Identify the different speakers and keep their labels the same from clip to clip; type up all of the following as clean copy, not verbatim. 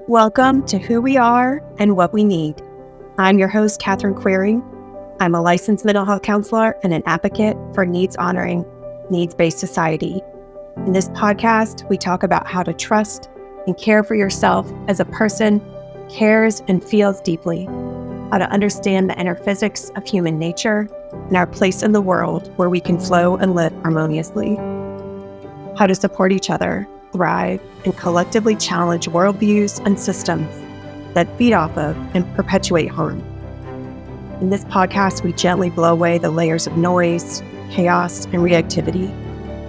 Speaker 1: Welcome to Who We Are and What We Need. I'm your host, Quiring. I'm a licensed mental health counselor and an advocate for needs-honoring, needs-based society. In this podcast, we talk about how to trust and care for yourself as a person who cares and feels deeply, how to understand the inner physics of human nature and our place in the world where we can flow and live harmoniously, how to support each other, thrive, and collectively challenge worldviews and systems that feed off of and perpetuate harm. In this podcast, we gently blow away the layers of noise, chaos, and reactivity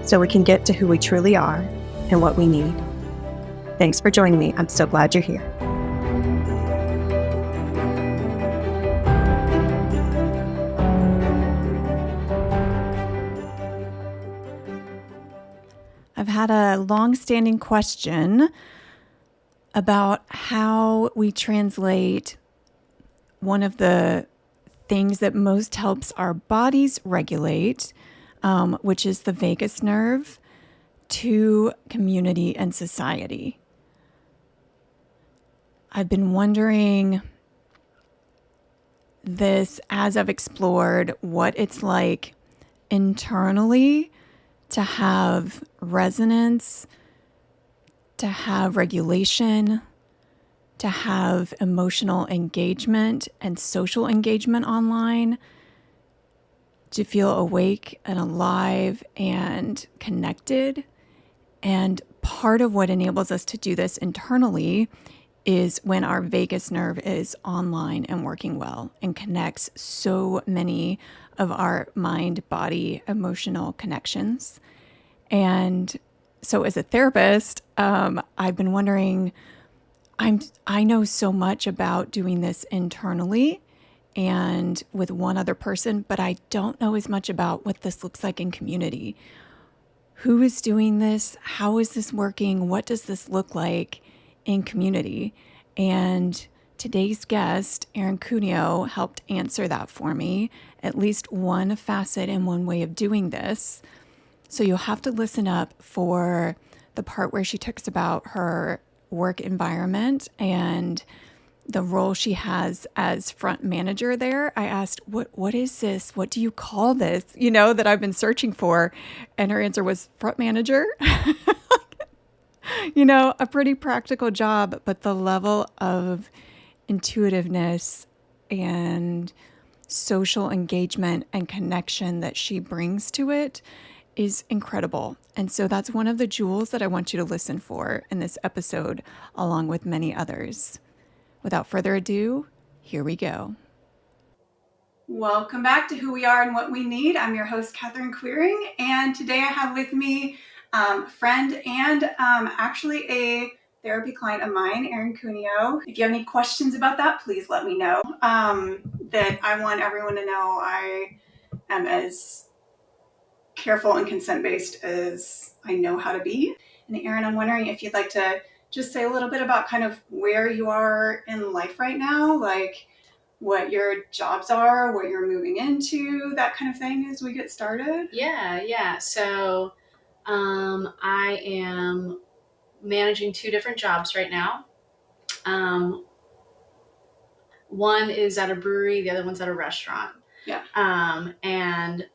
Speaker 1: so we can get to who we truly are and what we need. Thanks for joining me. I'm so glad you're here.
Speaker 2: I've had a long-standing question about how we translate one of the things that most helps our bodies regulate, which is the vagus nerve, to community and society. I've been wondering this as I've explored what it's like internally to have resonance, to have regulation, to have emotional engagement and social engagement online, to feel awake and alive and connected. And part of what enables us to do this internally is when our vagus nerve is online and working well and connects so many of our mind, body, emotional connections. And so as a therapist, I've been wondering, I know so much about doing this internally and with one other person, but I don't know as much about what this looks like in community. Who is doing this? How is this working? What does this look like in community? And today's guest, Erin Cueno, helped answer that for me, at least one facet and one way of doing this. So you'll have to listen up for the part where she talks about her work environment and the role she has as front manager there. I asked, what is this? What do you call this? That I've been searching for. And her answer was front manager. A pretty practical job, but the level of intuitiveness and social engagement and connection that she brings to it is incredible. And so that's one of the jewels that I want you to listen for in this episode, along with many others. Without further ado, here we go. Welcome back to Who We Are and What We Need. I'm your host, Quiring, and today I have with me friend and actually a therapy client of mine, Erin Cueno. If you have any questions about that, please let me know. That I want everyone to know I am as careful and consent-based as I know how to be. And Erin, I'm wondering if you'd like to just say a little bit about kind of where you are in life right now, like what your jobs are, what you're moving into, that kind of thing as we get started.
Speaker 3: Yeah. So I am managing two different jobs right now. One is at a brewery, the other one's at a restaurant.
Speaker 2: Yeah.
Speaker 3: And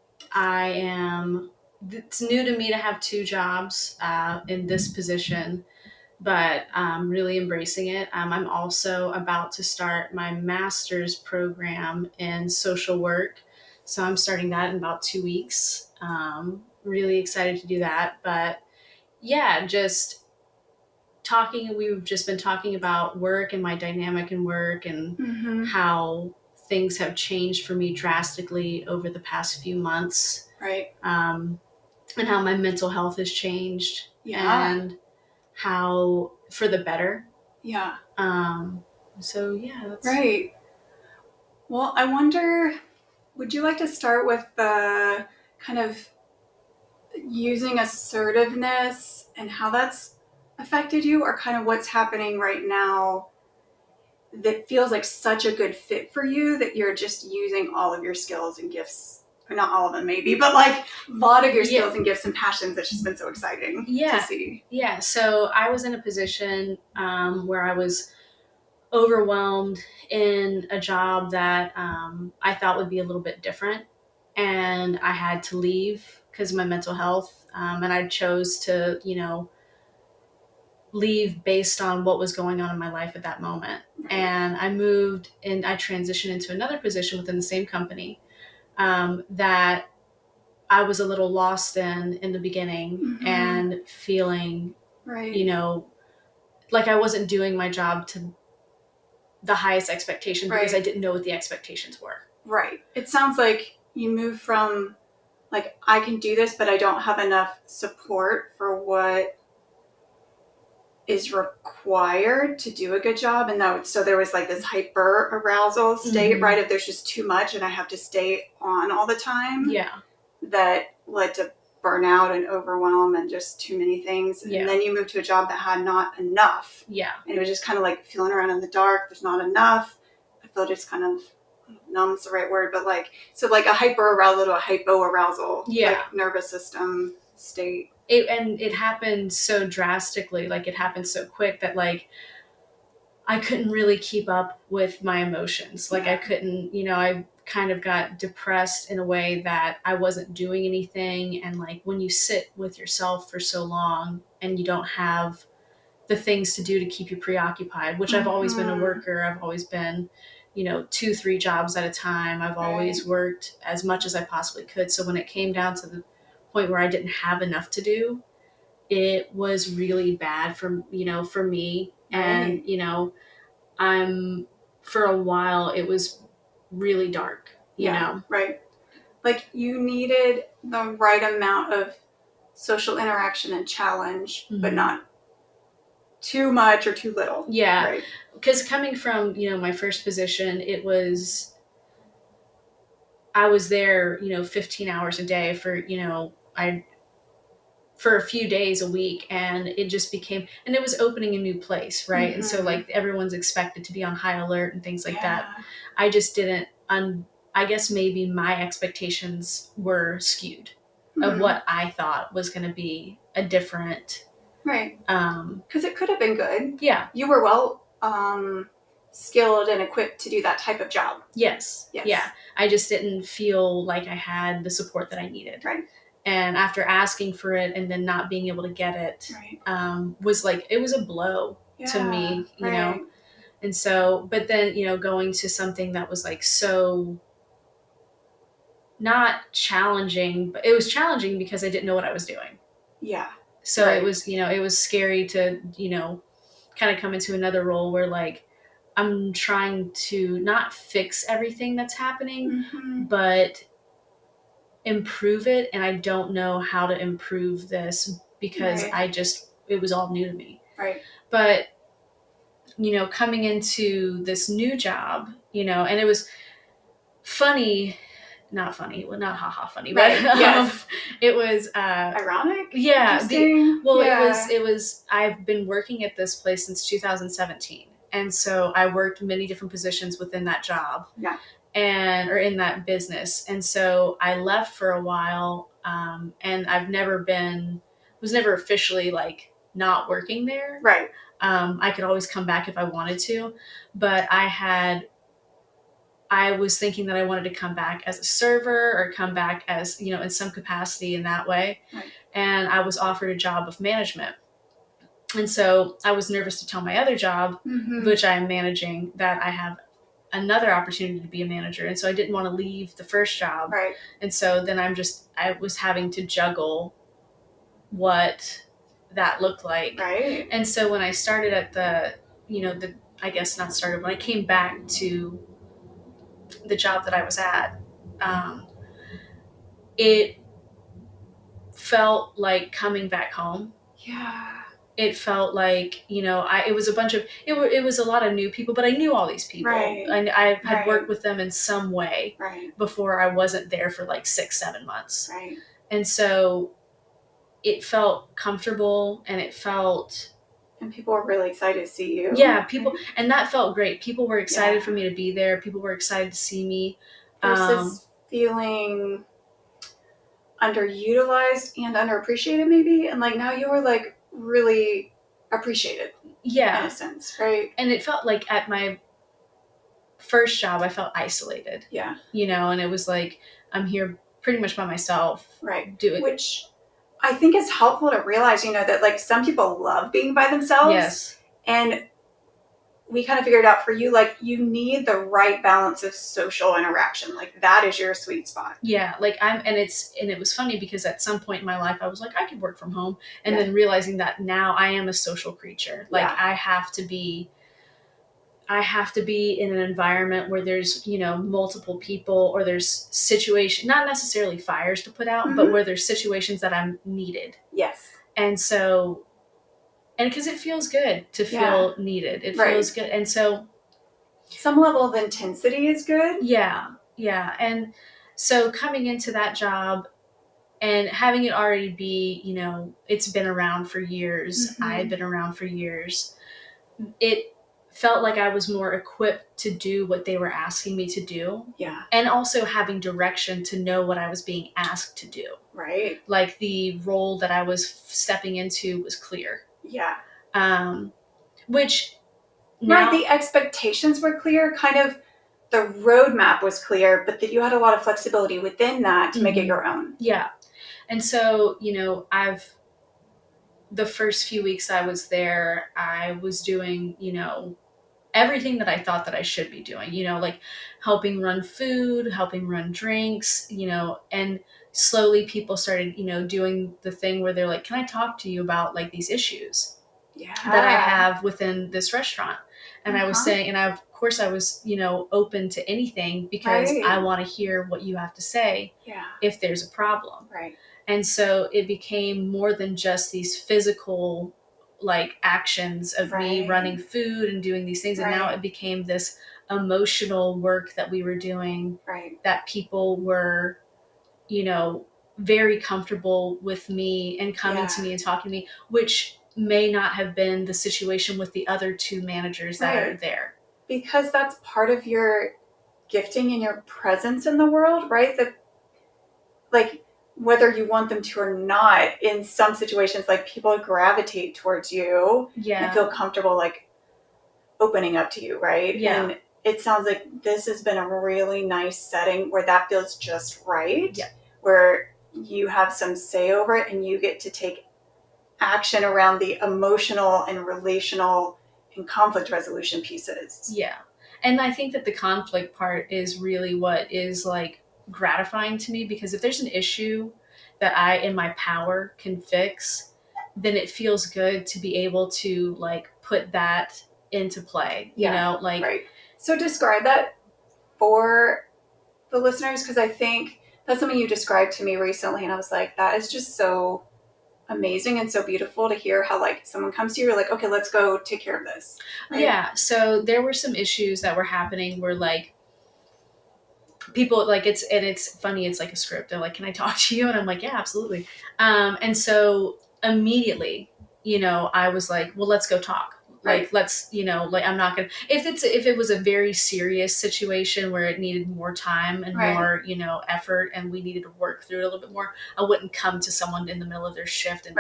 Speaker 3: it's new to me to have two jobs in this position, but I'm really embracing it. I'm also about to start my master's program in social work. So I'm starting that in about 2 weeks. Really excited to do that. But yeah, we've just been talking about work and my dynamic in work and how things have changed for me drastically over the past few months.
Speaker 2: Right.
Speaker 3: And how my mental health has changed.
Speaker 2: Yeah.
Speaker 3: And how for the better.
Speaker 2: Yeah.
Speaker 3: So yeah, that's
Speaker 2: right. Well, I wonder, would you like to start with the kind of using assertiveness and how that's affected you, or kind of what's happening right now that feels like such a good fit for you that you're just using all of your skills and gifts
Speaker 4: or not all of them maybe, but like a lot of your skills and gifts and passions that's just been so exciting to see.
Speaker 3: Yeah. So I was in a position where I was overwhelmed in a job that I thought would be a little bit different. And I had to leave because of my mental health. And I chose to, leave based on what was going on in my life at that moment. Right. And I moved and I transitioned into another position within the same company that I was a little lost in the beginning and feeling, like I wasn't doing my job to the highest expectation because I didn't know what the expectations were.
Speaker 4: Right. It sounds like you moved from like, I can do this, but I don't have enough support for what is required to do a good job. And so there was like this hyper arousal state, right? If there's just too much and I have to stay on all the time.
Speaker 3: Yeah.
Speaker 4: That led to burnout and overwhelm and just too many things. And then you moved to a job that had not enough.
Speaker 3: Yeah.
Speaker 4: And it was just kind of like feeling around in the dark. There's not enough. I felt it's kind of, numb's the right word, but like, so like a hyper arousal to a hypo arousal, like nervous system state.
Speaker 3: It happened so drastically, like it happened so quick that like I couldn't really keep up with my emotions. Like I couldn't, I kind of got depressed in a way that I wasn't doing anything. And like when you sit with yourself for so long and you don't have the things to do to keep you preoccupied, which I've always been a worker. I've always been, 2-3 jobs at a time. I've always worked as much as I possibly could. So when it came down to the point where I didn't have enough to do, it was really bad for me. And, for a while it was really dark, you know?
Speaker 4: Right. Like you needed the right amount of social interaction and challenge, but not too much or too little.
Speaker 3: Yeah.
Speaker 4: Right.
Speaker 3: Because coming from, my first position, I was there, 15 hours a day for, for a few days a week, and it just became, and it was opening a new place, right? And so like everyone's expected to be on high alert and things like that. I just didn't, I guess maybe my expectations were skewed of what I thought was going to be a different.
Speaker 4: Right. Because it could have been good.
Speaker 3: Yeah.
Speaker 4: You were well skilled and equipped to do that type of job.
Speaker 3: Yes. Yeah. I just didn't feel like I had the support that I needed.
Speaker 4: Right.
Speaker 3: And after asking for it and then not being able to get it, was like, it was a blow to me, you know? And so, but then, going to something that was like, so not challenging, but it was challenging because I didn't know what I was doing.
Speaker 4: Yeah.
Speaker 3: So it was, it was scary to, kind of come into another role where like, I'm trying to not fix everything that's happening, but improve it. And I don't know how to improve this because it was all new to me.
Speaker 4: Right.
Speaker 3: But, coming into this new job, and it was funny, not funny, well, not haha funny, but it was
Speaker 4: ironic.
Speaker 3: Yeah. It was, I've been working at this place since 2017. And so I worked many different positions within that job.
Speaker 4: Yeah.
Speaker 3: Or in that business. And so I left for a while, and was never officially like not working there.
Speaker 4: Right.
Speaker 3: I could always come back if I wanted to, but I was thinking that I wanted to come back as a server or come back as, in some capacity in that way.
Speaker 4: Right.
Speaker 3: And I was offered a job of management. And so I was nervous to tell my other job, which I'm managing, that I have another opportunity to be a manager. And so I didn't want to leave the first job.
Speaker 4: Right.
Speaker 3: And so then I was having to juggle what that looked like.
Speaker 4: Right.
Speaker 3: And so when I started at when I came back to the job that I was at, it felt like coming back home.
Speaker 4: Yeah.
Speaker 3: It felt like, it was it was a lot of new people, but I knew all these people.
Speaker 4: Right.
Speaker 3: And I had worked with them in some way before I wasn't there for like 6-7 months.
Speaker 4: Right.
Speaker 3: And so it felt comfortable and
Speaker 4: and people were really excited to see you.
Speaker 3: Yeah, and that felt great. People were excited for me to be there. People were excited to see me.
Speaker 4: Versus feeling underutilized and underappreciated maybe, and like now you're like really appreciated in a sense, right?
Speaker 3: And it felt like at my first job I felt isolated, and it was like I'm here pretty much by myself,
Speaker 4: right?
Speaker 3: Doing,
Speaker 4: which I think is helpful to realize, that like some people love being by themselves, and we kind of figured out for you, like, you need the right balance of social interaction. Like, that is your sweet spot.
Speaker 3: Yeah. Like and it was funny because at some point in my life, I was like, I could work from home. And then realizing that now I am a social creature. Like I have to be in an environment where there's, multiple people, or there's situation, not necessarily fires to put out, but where there's situations that I'm needed.
Speaker 4: Yes.
Speaker 3: And so, and because it feels good to feel needed, it feels good. And so
Speaker 4: some level of intensity is good.
Speaker 3: Yeah. And so coming into that job and having it already be, it's been around for years. I've been around for years. It felt like I was more equipped to do what they were asking me to do.
Speaker 4: Yeah.
Speaker 3: And also having direction to know what I was being asked to do.
Speaker 4: Right.
Speaker 3: Like the role that I was stepping into was clear.
Speaker 4: Yeah.
Speaker 3: Which now,
Speaker 4: right, the expectations were clear, kind of the roadmap was clear, but that you had a lot of flexibility within that to make it your own.
Speaker 3: Yeah. And so, the first few weeks I was there, I was doing, everything that I thought that I should be doing, like helping run food, helping run drinks, and slowly people started, doing the thing where they're like, can I talk to you about like these issues that I have within this restaurant? And I was saying, and of course I was, open to anything because I want to hear what you have to say if there's a problem.
Speaker 4: Right.
Speaker 3: And so it became more than just these physical like actions of me running food and doing these things. And now it became this emotional work that we were doing that people were, very comfortable with me and coming to me and talking to me, which may not have been the situation with the other two managers that are there.
Speaker 4: Because that's part of your gifting and your presence in the world, right? That, like, whether you want them to or not, in some situations, like, people gravitate towards you and feel comfortable, like, opening up to you, right?
Speaker 3: Yeah.
Speaker 4: And it sounds like this has been a really nice setting where that feels just right, where you have some say over it and you get to take action around the emotional and relational and conflict resolution pieces.
Speaker 3: Yeah. And I think that the conflict part is really what is like gratifying to me, because if there's an issue that I in my power can fix, then it feels good to be able to like put that into play, like
Speaker 4: So describe that for the listeners, because I think that's something you described to me recently and I was like, that is just so amazing and so beautiful to hear how like someone comes to you, you're like, okay, let's go take care of this. Right?
Speaker 3: Yeah. So there were some issues that were happening where like people like it's funny, it's like a script. They're like, can I talk to you? And I'm like, yeah, absolutely. And so immediately, I was like, well, let's go talk. Like, let's, like, I'm not going to, if it was a very serious situation where it needed more time and more, effort and we needed to work through it a little bit more, I wouldn't come to someone in the middle of their shift and,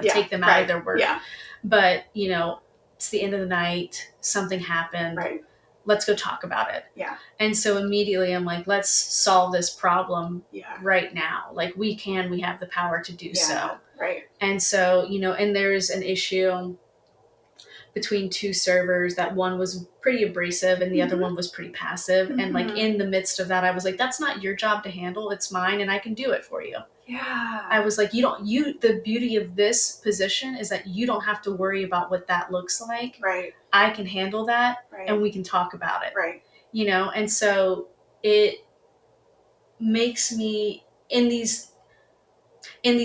Speaker 3: take them out of their work.
Speaker 4: Yeah.
Speaker 3: But, it's the end of the night, something happened. Let's go talk about it.
Speaker 4: Yeah.
Speaker 3: And so immediately I'm like, let's solve this problem right now. Like we have the power to do so.
Speaker 4: Right.
Speaker 3: And so, and there's an issue between two servers that one was pretty abrasive and the other one was pretty passive. And like in the midst of that, I was like, that's not your job to handle. It's mine and I can do it for you.
Speaker 4: Yeah.
Speaker 3: I was like, the beauty of this position is that you don't have to worry about what that looks like.
Speaker 4: Right.
Speaker 3: I can handle that and we can talk about it.
Speaker 4: Right.
Speaker 3: And so it makes me in these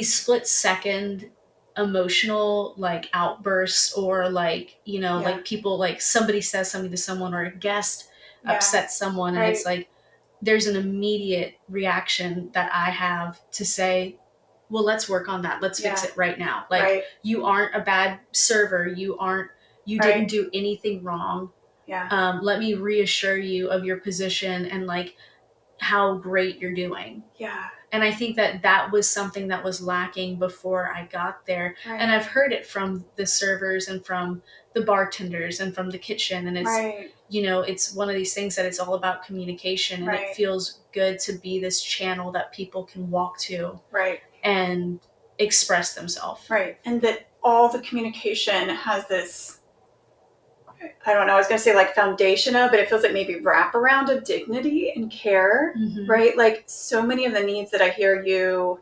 Speaker 3: split second emotional like outbursts, or like, like people, like somebody says something to someone or a guest upsets someone and it's like, there's an immediate reaction that I have to say, well, let's work on that. Let's fix it right now. Like you aren't a bad server. You didn't do anything wrong.
Speaker 4: Yeah.
Speaker 3: Let me reassure you of your position and like how great you're doing.
Speaker 4: Yeah.
Speaker 3: And I think that was something that was lacking before I got there.
Speaker 4: Right.
Speaker 3: And I've heard it from the servers and from the bartenders and from the kitchen. And it's,
Speaker 4: Right.
Speaker 3: It's one of these things that it's all about communication. And
Speaker 4: Right.
Speaker 3: it feels good to be this channel that people can walk to.
Speaker 4: Right.
Speaker 3: And express themselves.
Speaker 4: Right. And that all the communication has this, I don't know, I was going to say like foundation of, but it feels like maybe wraparound of dignity and care, right? Like so many of the needs that I hear you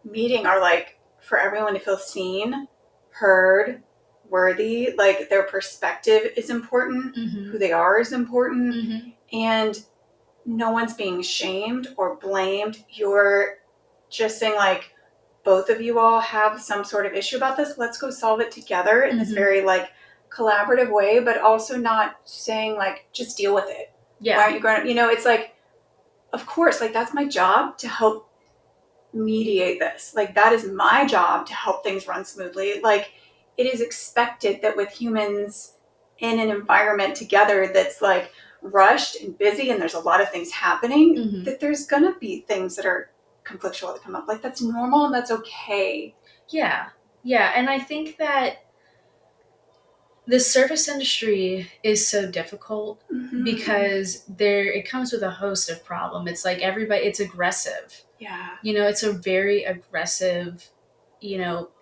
Speaker 4: meeting are like for everyone to feel seen, heard, worthy, like their perspective is important, who they are is important, and no one's being shamed or blamed. You're just saying like, both of you all have some sort of issue about this. Let's go solve it together in this very like collaborative way, but also not saying like, just deal with it.
Speaker 3: Yeah.
Speaker 4: Why aren't you going to, it's like, of course, like that's my job to help mediate this. Like that is my job to help things run smoothly. Like it is expected that with humans in an environment together that's like rushed and busy and there's a lot of things happening, that there's going to be things that are conflictual that come up. Like that's normal and that's okay.
Speaker 3: Yeah. Yeah. And I think that the service industry is so difficult because it comes with a host of problems. It's like it's aggressive.
Speaker 4: Yeah.
Speaker 3: It's a very aggressive,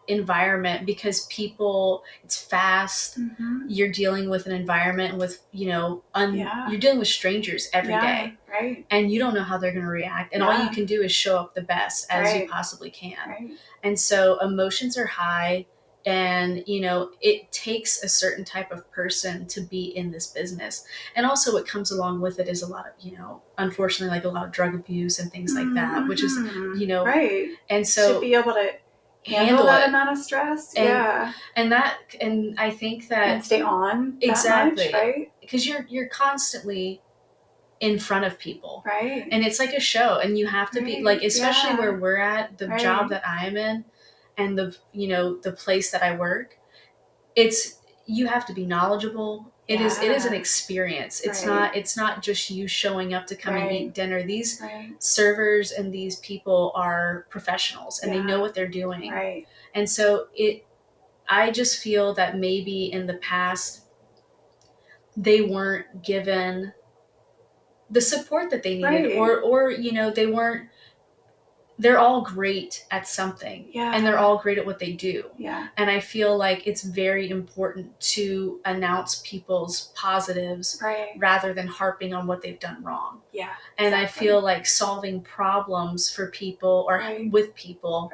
Speaker 3: environment because it's fast. You're dealing with an environment with, you're dealing with strangers every day.
Speaker 4: Right.
Speaker 3: And you don't know how they're going to react. And all you can do is show up the best as you possibly can.
Speaker 4: Right.
Speaker 3: And so emotions are high. And, it takes a certain type of person to be in this business. And also what comes along with it is a lot of, unfortunately, like a lot of drug abuse and things like that, which is,
Speaker 4: right.
Speaker 3: And so
Speaker 4: should be able to handle that amount of stress.
Speaker 3: And I think that.
Speaker 4: And stay on.
Speaker 3: Exactly.
Speaker 4: That much, right.
Speaker 3: Because you're constantly in front of people.
Speaker 4: Right.
Speaker 3: And it's like a show and you have to be like, especially where we're at, the job that I am in, and the place that I work, you have to be knowledgeable. It is an experience. It's not just you showing up to come and eat dinner. These servers and these people are professionals and they know what they're doing.
Speaker 4: Right.
Speaker 3: And so I just feel that maybe in the past they weren't given the support that they needed or they weren't. They're all great at something and they're all great at what they do.
Speaker 4: Yeah.
Speaker 3: And I feel like it's very important to announce people's positives rather than harping on what they've done wrong.
Speaker 4: Yeah.
Speaker 3: And I feel like solving problems for people or with people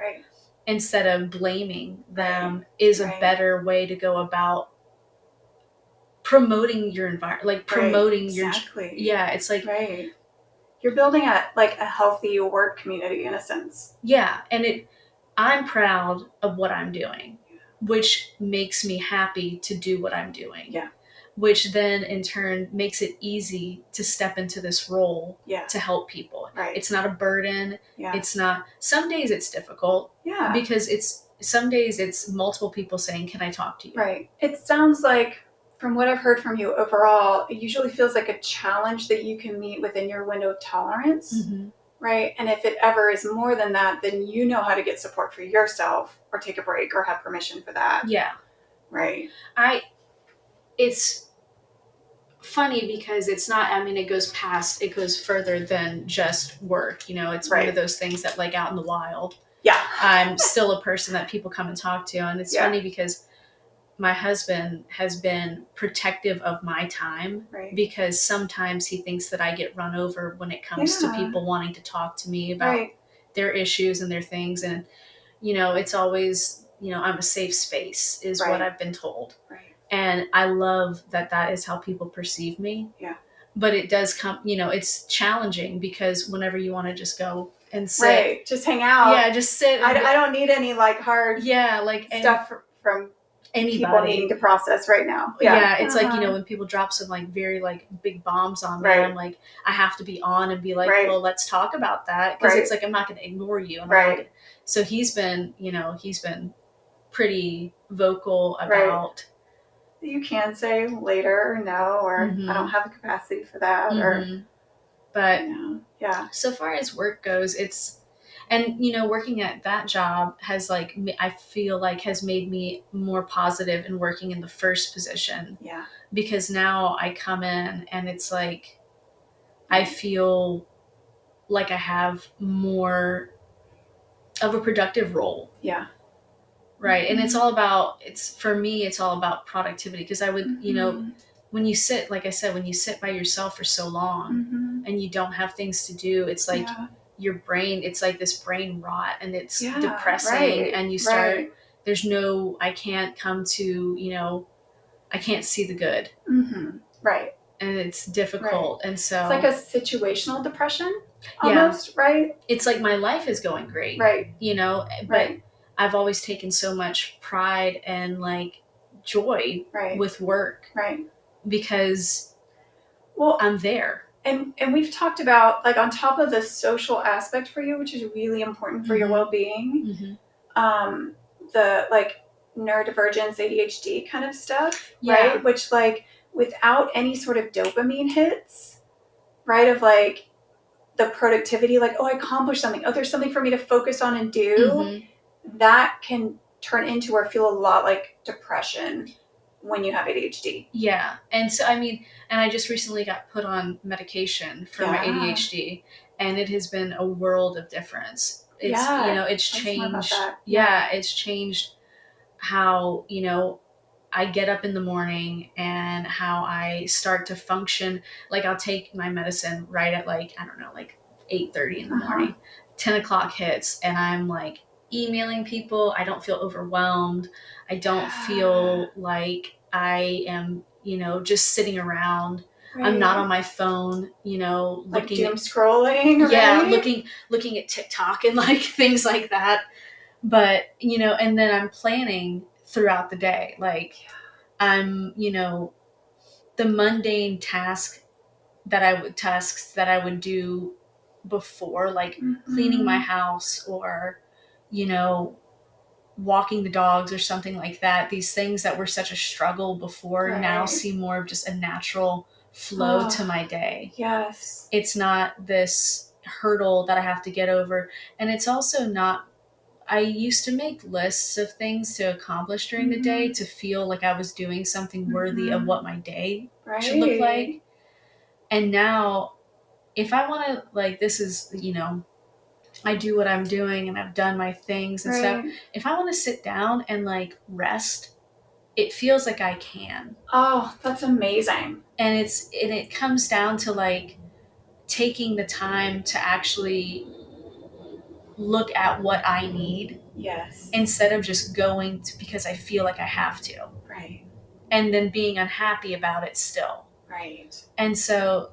Speaker 3: instead of blaming them is a better way to go about promoting your environment, like promoting your, it's like,
Speaker 4: you're building a healthy work community in a sense.
Speaker 3: Yeah. And I'm proud of what I'm doing, which makes me happy to do what I'm doing.
Speaker 4: Yeah.
Speaker 3: Which then in turn makes it easy to step into this role to help people.
Speaker 4: Right.
Speaker 3: It's not a burden.
Speaker 4: Yeah.
Speaker 3: It's not, some days it's difficult.
Speaker 4: Yeah.
Speaker 3: Because some days it's multiple people saying, can I talk to you?
Speaker 4: Right. It sounds like, from what I've heard from you overall, it usually feels like a challenge that you can meet within your window of tolerance, right? And if it ever is more than that, then you know how to get support for yourself or take a break or have permission for that.
Speaker 3: Yeah.
Speaker 4: Right.
Speaker 3: It's funny because it's not, it goes further than just work. It's one of those things that like out in the wild.
Speaker 4: Yeah.
Speaker 3: I'm still a person that people come and talk to. And it's funny because my husband has been protective of my time because sometimes he thinks that I get run over when it comes to people wanting to talk to me about their issues and their things. And, it's always, I'm a safe space is what I've been told.
Speaker 4: Right.
Speaker 3: And I love that is how people perceive me.
Speaker 4: Yeah.
Speaker 3: But it does come, it's challenging because whenever you want to just go and sit.
Speaker 4: Right. Just hang out.
Speaker 3: Yeah, just sit.
Speaker 4: I don't need any hard stuff from anybody. People needing to process right now.
Speaker 3: Yeah, it's like, when people drop some very big bombs on me, I'm like, I have to be on and be like, well, let's talk about that. Because it's like, I'm not going to ignore you. And so he's been pretty vocal about.
Speaker 4: You can say later, no, or I don't have the capacity for that, or
Speaker 3: But
Speaker 4: yeah.
Speaker 3: So far as work goes, and working at that job has like, I feel like has made me more positive in working in the first position.
Speaker 4: Yeah.
Speaker 3: Because now I come in and it's like, I feel like I have more of a productive role.
Speaker 4: Yeah.
Speaker 3: Right. And it's all about, for me, it's all about productivity. Because I would, when you sit, like I said, when you sit by yourself for so long and you don't have things to do, it's like your brain, it's like this brain rot, and it's depressing. And you start, I can't come to, I can't see the good.
Speaker 4: Right.
Speaker 3: And it's difficult. And so
Speaker 4: it's like a situational depression almost, right?
Speaker 3: It's like my life is going great.
Speaker 4: Right.
Speaker 3: But I've always taken so much pride and like joy with work.
Speaker 4: Right.
Speaker 3: Because I'm there.
Speaker 4: And we've talked about, like, on top of the social aspect for you, which is really important for your well-being, the like neurodivergence, ADHD kind of stuff, right? Which, like, without any sort of dopamine hits, right, of like the productivity, like, oh, I accomplished something, oh, there's something for me to focus on and do, that can turn into or feel a lot like depression when you have ADHD.
Speaker 3: Yeah. And so, I mean, and I just recently got put on medication for my ADHD, and it has been a world of difference. It's, it's changed. It's changed how, I get up in the morning and how I start to function. Like, I'll take my medicine right at like, I don't know, like 8:30 in the morning, 10 o'clock hits, and I'm like emailing people. I don't feel overwhelmed. I don't feel like I am, just sitting around. I'm not on my phone,
Speaker 4: like
Speaker 3: looking
Speaker 4: doom scrolling.
Speaker 3: looking at TikTok and like things like that. But, and then I'm planning throughout the day. Like, I'm, the mundane tasks that I would do before, like cleaning my house or, walking the dogs or something like that. These things that were such a struggle before now seem more of just a natural flow to my day.
Speaker 4: Yes.
Speaker 3: It's not this hurdle that I have to get over. And it's also not, I used to make lists of things to accomplish during the day to feel like I was doing something worthy of what my day should look like. And now, if I want to, like, this is, I do what I'm doing and I've done my things and stuff. If I want to sit down and like rest, it feels like I can.
Speaker 4: Oh, that's amazing.
Speaker 3: And it comes down to like taking the time to actually look at what I need.
Speaker 4: Yes.
Speaker 3: Instead of just going to, because I feel like I have to.
Speaker 4: Right. And
Speaker 3: then being unhappy about it still.
Speaker 4: Right.
Speaker 3: And so,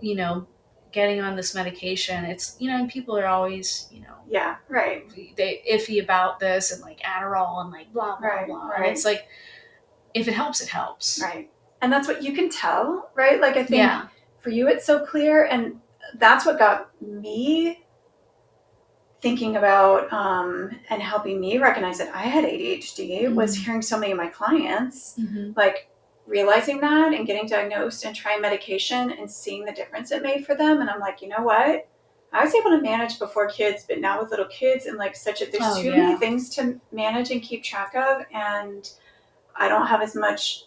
Speaker 3: getting on this medication, it's, and people are always,
Speaker 4: yeah, right.
Speaker 3: They iffy about this and like Adderall and like blah, blah, blah.
Speaker 4: Right.
Speaker 3: And it's like, if it helps, it helps.
Speaker 4: Right. And that's what you can tell, right? Like, I think for you, it's so clear. And that's what got me thinking about and helping me recognize that I had ADHD was hearing so many of my clients, like, realizing that and getting diagnosed and trying medication and seeing the difference it made for them. And I'm like, you know what? I was able to manage before kids, but now with little kids and like there's too many things to manage and keep track of. And I don't have as much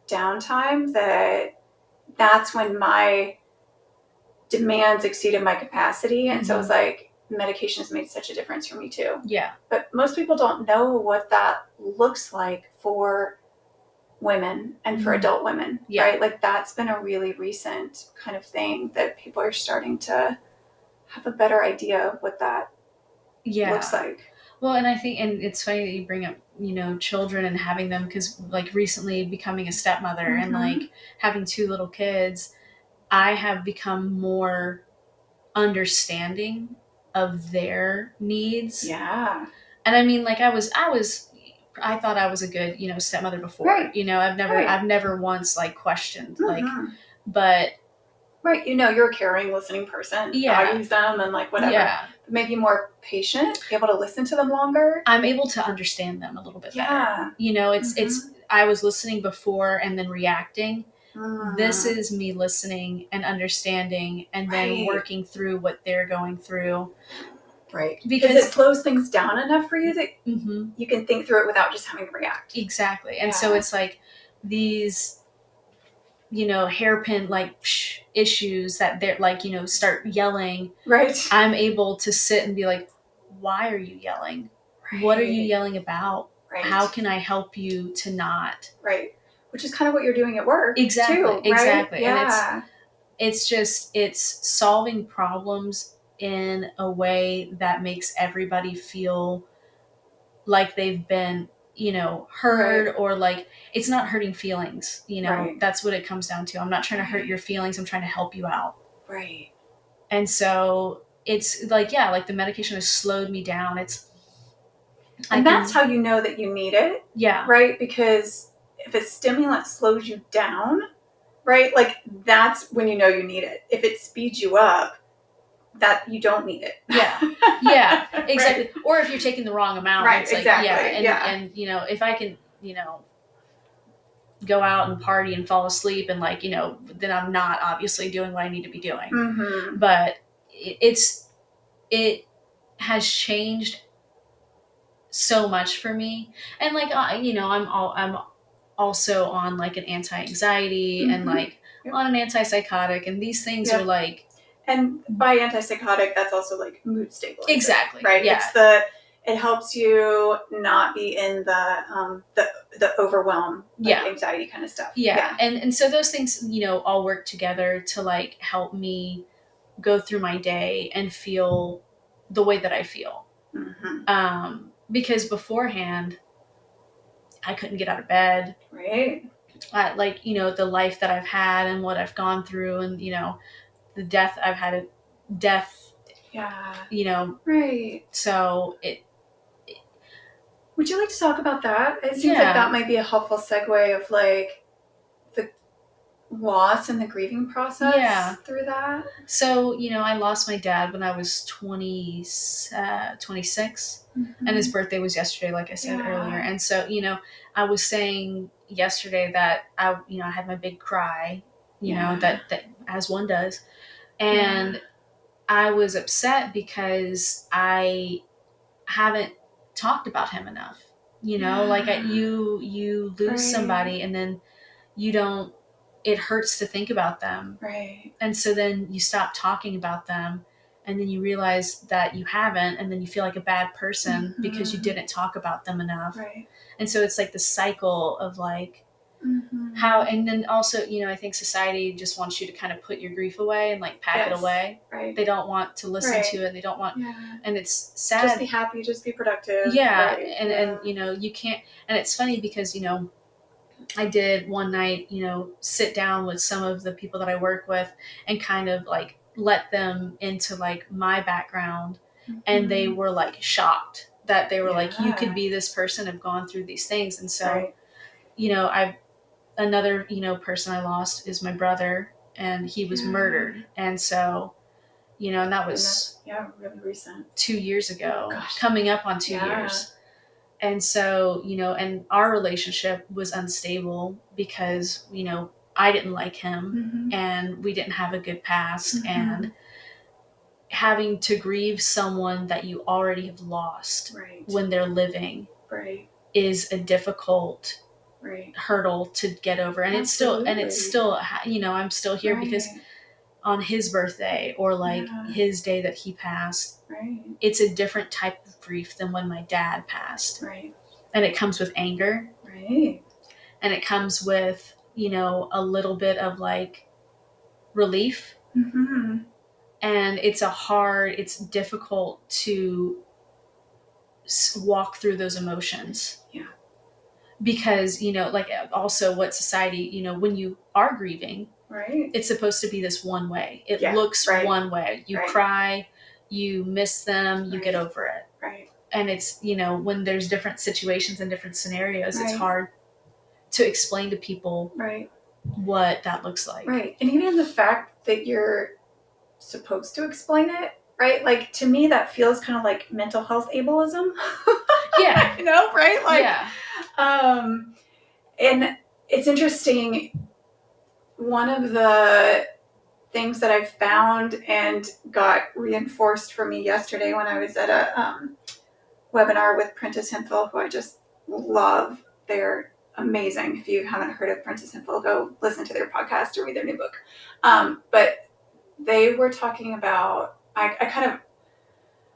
Speaker 4: downtime that's when my demands exceeded my capacity. And so it was like, medication has made such a difference for me too.
Speaker 3: Yeah.
Speaker 4: But most people don't know what that looks like for women and for adult women, right? Like, that's been a really recent kind of thing that people are starting to have a better idea of what that looks like.
Speaker 3: Well, and I think, and it's funny that you bring up, children and having them, because like recently becoming a stepmother and like having 2 little kids, I have become more understanding of their needs.
Speaker 4: Yeah.
Speaker 3: And I mean, like, I thought I was a good, stepmother before.
Speaker 4: Right.
Speaker 3: I've never once like questioned like, but
Speaker 4: right, you're a caring, listening person. I use them and like whatever. Yeah. Maybe more patient, able to listen to them longer.
Speaker 3: I'm able to understand them a little bit better. It's I was listening before and then reacting, this is me listening and understanding and then working through what they're going through.
Speaker 4: Right. Because it slows things down enough for you that you can think through it without just having to react.
Speaker 3: Exactly. And so it's like these, hairpin issues that they're like, start yelling.
Speaker 4: Right.
Speaker 3: I'm able to sit and be like, why are you yelling? Right. What are you yelling about? Right. How can I help you to not?
Speaker 4: Right. Which is kind of what you're doing at work.
Speaker 3: Exactly.
Speaker 4: Too, right?
Speaker 3: Exactly.
Speaker 4: Yeah.
Speaker 3: And it's solving problems in a way that makes everybody feel like they've been, heard, or like it's not hurting feelings, that's what it comes down to. I'm not trying to hurt your feelings. I'm trying to help you out.
Speaker 4: Right.
Speaker 3: And so it's like, like the medication has slowed me down.
Speaker 4: That's how you know that you need it.
Speaker 3: Yeah.
Speaker 4: Right. Because if a stimulant slows you down, right, like that's when you know you need it. If it speeds you up, that you don't need it.
Speaker 3: Yeah, exactly. Right. Or if you're taking the wrong amount,
Speaker 4: right,
Speaker 3: it's like,
Speaker 4: exactly.
Speaker 3: And if I can, go out and party and fall asleep and then I'm not obviously doing what I need to be doing.
Speaker 4: Mm-hmm.
Speaker 3: But it has changed so much for me. And I'm also on like an anti-anxiety and like on an antipsychotic, and these things are like.
Speaker 4: And by antipsychotic, that's also like mood stabilizer.
Speaker 3: Exactly.
Speaker 4: Right.
Speaker 3: Yeah.
Speaker 4: It helps you not be in the overwhelm, anxiety kind of stuff.
Speaker 3: Yeah. And so those things, all work together to like help me go through my day and feel the way that I feel.
Speaker 4: Mm-hmm.
Speaker 3: Because beforehand, I couldn't get out of bed.
Speaker 4: Right.
Speaker 3: The life that I've had and what I've gone through, and the death I've had,
Speaker 4: Yeah. Right.
Speaker 3: So
Speaker 4: would you like to talk about that? It seems like that might be a helpful segue of like the loss and the grieving process through that.
Speaker 3: So, I lost my dad when I was 26, and his birthday was yesterday, like I said earlier. And so, I was saying yesterday that I had my big cry, that as one does. And I was upset because I haven't talked about him enough. Like you lose somebody and then you don't, it hurts to think about them.
Speaker 4: Right.
Speaker 3: And so then you stop talking about them, and then you realize that you haven't, and then you feel like a bad person because you didn't talk about them enough.
Speaker 4: Right.
Speaker 3: And so it's like the cycle of like how, and then also, I think society just wants you to kind of put your grief away and like pack it away.
Speaker 4: Right.
Speaker 3: They don't want to listen to it. They don't want, and it's sad.
Speaker 4: Just be happy, just be productive.
Speaker 3: Yeah. Right. And you can't, and it's funny because, I did one night, sit down with some of the people that I work with and kind of like let them into like my background. And they were like shocked that they were like, you could be this person, have gone through these things. And so, another, person I lost is my brother, and he was murdered. And so, and that was
Speaker 4: really recent,
Speaker 3: 2 years ago, coming up on 2 years. And so, and our relationship was unstable because, I didn't like him and we didn't have a good past, and having to grieve someone that you already have lost when they're living is a difficult hurdle to get over. And it's still, I'm still here because on his birthday or like his day that he passed, it's a different type of grief than when my dad passed. And it comes with anger. And it comes with, a little bit of like relief. And it's difficult to walk through those emotions. Because, like also what society, when you are grieving, it's supposed to be this one way. It looks one way. You cry, you miss them, you get over it. And it's, when there's different situations and different scenarios, it's hard to explain to people what that looks like.
Speaker 4: And even the fact that you're supposed to explain it, like to me that feels kind of like mental health ableism. Like and it's interesting one of the things that I found and got reinforced for me yesterday when I was at a webinar with Prentice Hemphill, who I just love. They're amazing. If you haven't heard of Prentice Hemphill, go listen to their podcast or read their new book. But they were talking about, I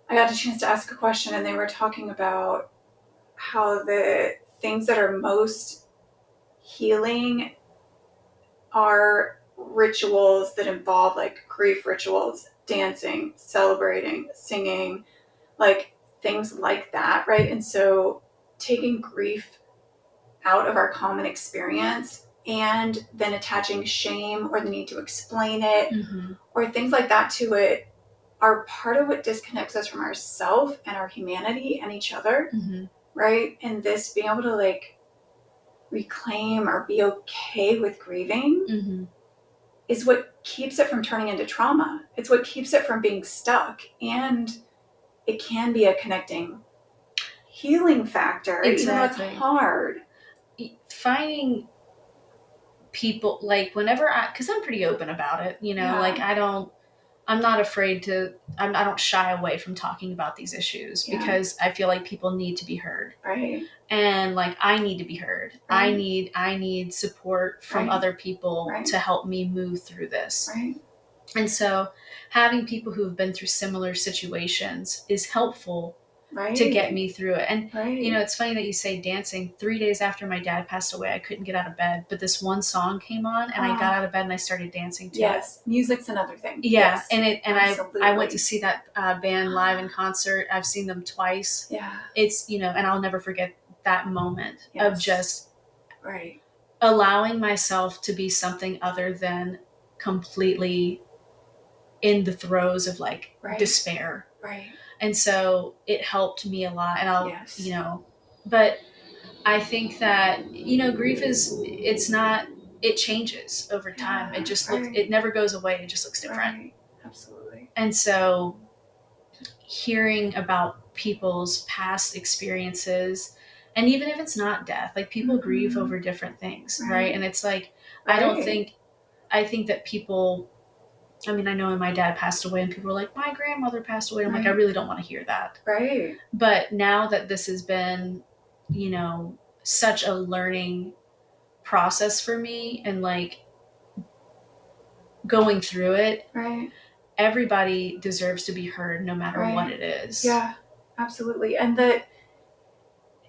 Speaker 4: got a chance to ask a question, and they were talking about how the things that are most healing are rituals that involve like grief rituals, dancing, celebrating, singing, like things like that, right? And so taking grief out of our common experience and then attaching shame or the need to explain it or things like that to it are part of what disconnects us from ourself and our humanity and each other, right? And this being able to like reclaim or be okay with grieving is what keeps it from turning into trauma. It's what keeps it from being stuck. And it can be a connecting healing factor, even though it's hard.
Speaker 3: Finding people, like whenever because I'm pretty open about it, you know, like I'm not afraid to, I don't shy away from talking about these issues because I feel like people need to be heard.
Speaker 4: Right.
Speaker 3: And like, I need to be heard. Right. I need support from other people to help me move through this.
Speaker 4: Right.
Speaker 3: And so having people who have been through similar situations is helpful to get me through it. And, you know, it's funny that you say dancing. 3 days after my dad passed away, I couldn't get out of bed, but this one song came on and I got out of bed and I started dancing to it.
Speaker 4: Music's another thing.
Speaker 3: Yeah. Yes. And I went to see that band live in concert. I've seen them twice.
Speaker 4: Yeah.
Speaker 3: It's, you know, and I'll never forget that moment of just allowing myself to be something other than completely in the throes of like despair.
Speaker 4: Right.
Speaker 3: And so it helped me a lot. And I'll, you know, but I think that, you know, grief it changes over time. It just looks, it never goes away. It just looks different.
Speaker 4: Right. Absolutely.
Speaker 3: And so hearing about people's past experiences, and even if it's not death, like people grieve over different things. Right. And it's like, I think that people, I mean, I know when my dad passed away and people were like, my grandmother passed away. I'm like, I really don't want to hear that.
Speaker 4: Right.
Speaker 3: But now that this has been, you know, such a learning process for me and like going through it, everybody deserves to be heard no matter what it is.
Speaker 4: Yeah, absolutely. And that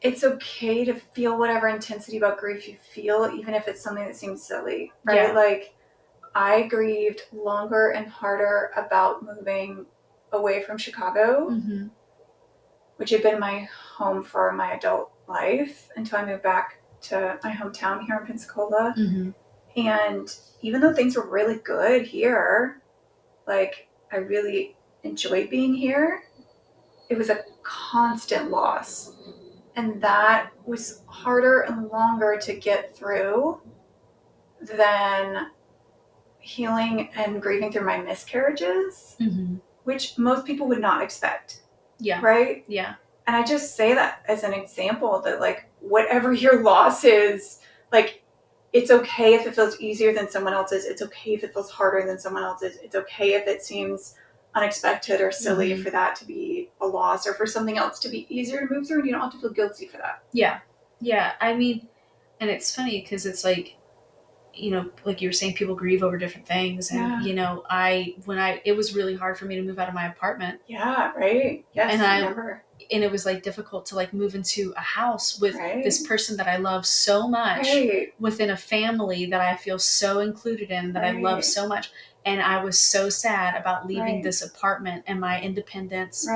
Speaker 4: it's okay to feel whatever intensity about grief you feel, even if it's something that seems silly, right? Like, I grieved longer and harder about moving away from Chicago, which had been my home for my adult life until I moved back to my hometown here in Pensacola. And even though things were really good here, like I really enjoyed being here, it was a constant loss. And that was harder and longer to get through than healing and grieving through my miscarriages, which most people would not expect.
Speaker 3: Yeah.
Speaker 4: Right?
Speaker 3: Yeah.
Speaker 4: And I just say that as an example that like whatever your loss is, like it's okay if it feels easier than someone else's. It's okay if it feels harder than someone else's. It's okay if it seems unexpected or silly for that to be a loss or for something else to be easier to move through, and you don't have to feel guilty for that.
Speaker 3: Yeah. Yeah. I mean, and it's funny because it's like, you know, like you were saying, people grieve over different things. And, you know, it was really hard for me to move out of my apartment.
Speaker 4: Yeah. Right. Yes.
Speaker 3: And
Speaker 4: I remember.
Speaker 3: And it was like difficult to like move into a house with this person that I love so much within a family that I feel so included in, that I love so much. And I was so sad about leaving this apartment and my independence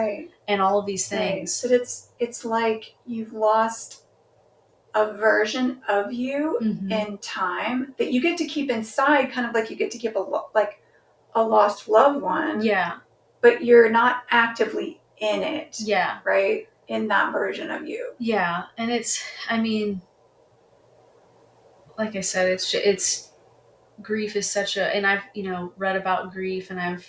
Speaker 3: and all of these things.
Speaker 4: But it's like you've lost a version of you in time that you get to keep inside, kind of like you get to keep a lost loved one.
Speaker 3: Yeah.
Speaker 4: But you're not actively in it.
Speaker 3: Yeah.
Speaker 4: Right? In that version of you.
Speaker 3: Yeah. And it's, I mean, like I said, it's grief is such a, and I've, you know, read about grief and I've,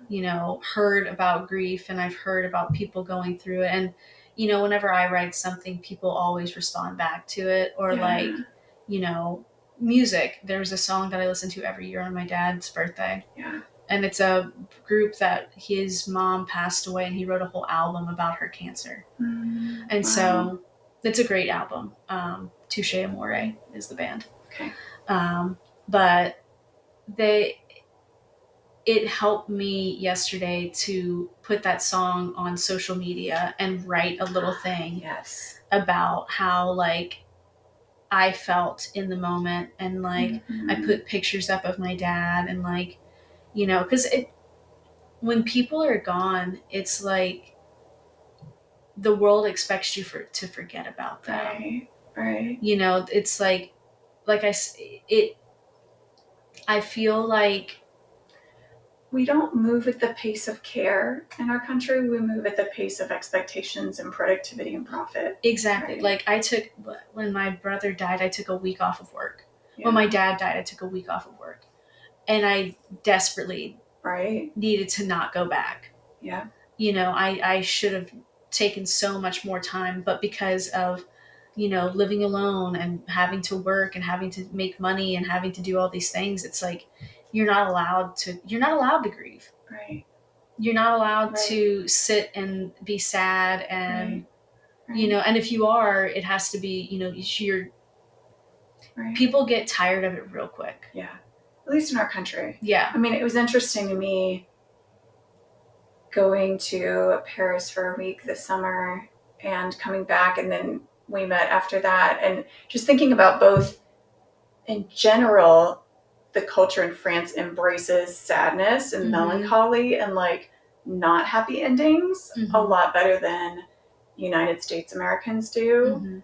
Speaker 3: you know, heard about grief and I've heard about people going through it. And, you know, whenever I write something, people always respond back to it or like, you know, music, there's a song that I listen to every year on my dad's birthday.
Speaker 4: Yeah.
Speaker 3: And it's a group that his mom passed away, and he wrote a whole album about her cancer. And so it's a great album. Touche Amore is the band.
Speaker 4: Okay.
Speaker 3: But it helped me yesterday to put that song on social media and write a little thing
Speaker 4: Yes.
Speaker 3: about how like I felt in the moment, and like I put pictures up of my dad, and like, you know, because when people are gone, it's like the world expects you to forget about them.
Speaker 4: Right.
Speaker 3: You know, it's like I feel like
Speaker 4: we don't move at the pace of care in our country. We move at the pace of expectations and productivity and profit.
Speaker 3: Exactly.
Speaker 4: Right.
Speaker 3: Like when my brother died, I took a week off of work.
Speaker 4: Yeah.
Speaker 3: When my dad died, I took a week off of work. And I desperately needed to not go back.
Speaker 4: Yeah.
Speaker 3: You know, I should have taken so much more time, but because of, you know, living alone and having to work and having to make money and having to do all these things, it's like you're not allowed to grieve.
Speaker 4: Right.
Speaker 3: You're not allowed to sit and be sad, and
Speaker 4: Right.
Speaker 3: you know, and if you are, it has to be, you know, people get tired of it real quick.
Speaker 4: Yeah. At least in our country.
Speaker 3: Yeah.
Speaker 4: I mean, it was interesting to me going to Paris for a week this summer and coming back, and then we met after that, and just thinking about both in general, the culture in France embraces sadness and melancholy and like not happy endings a lot better than United States Americans do.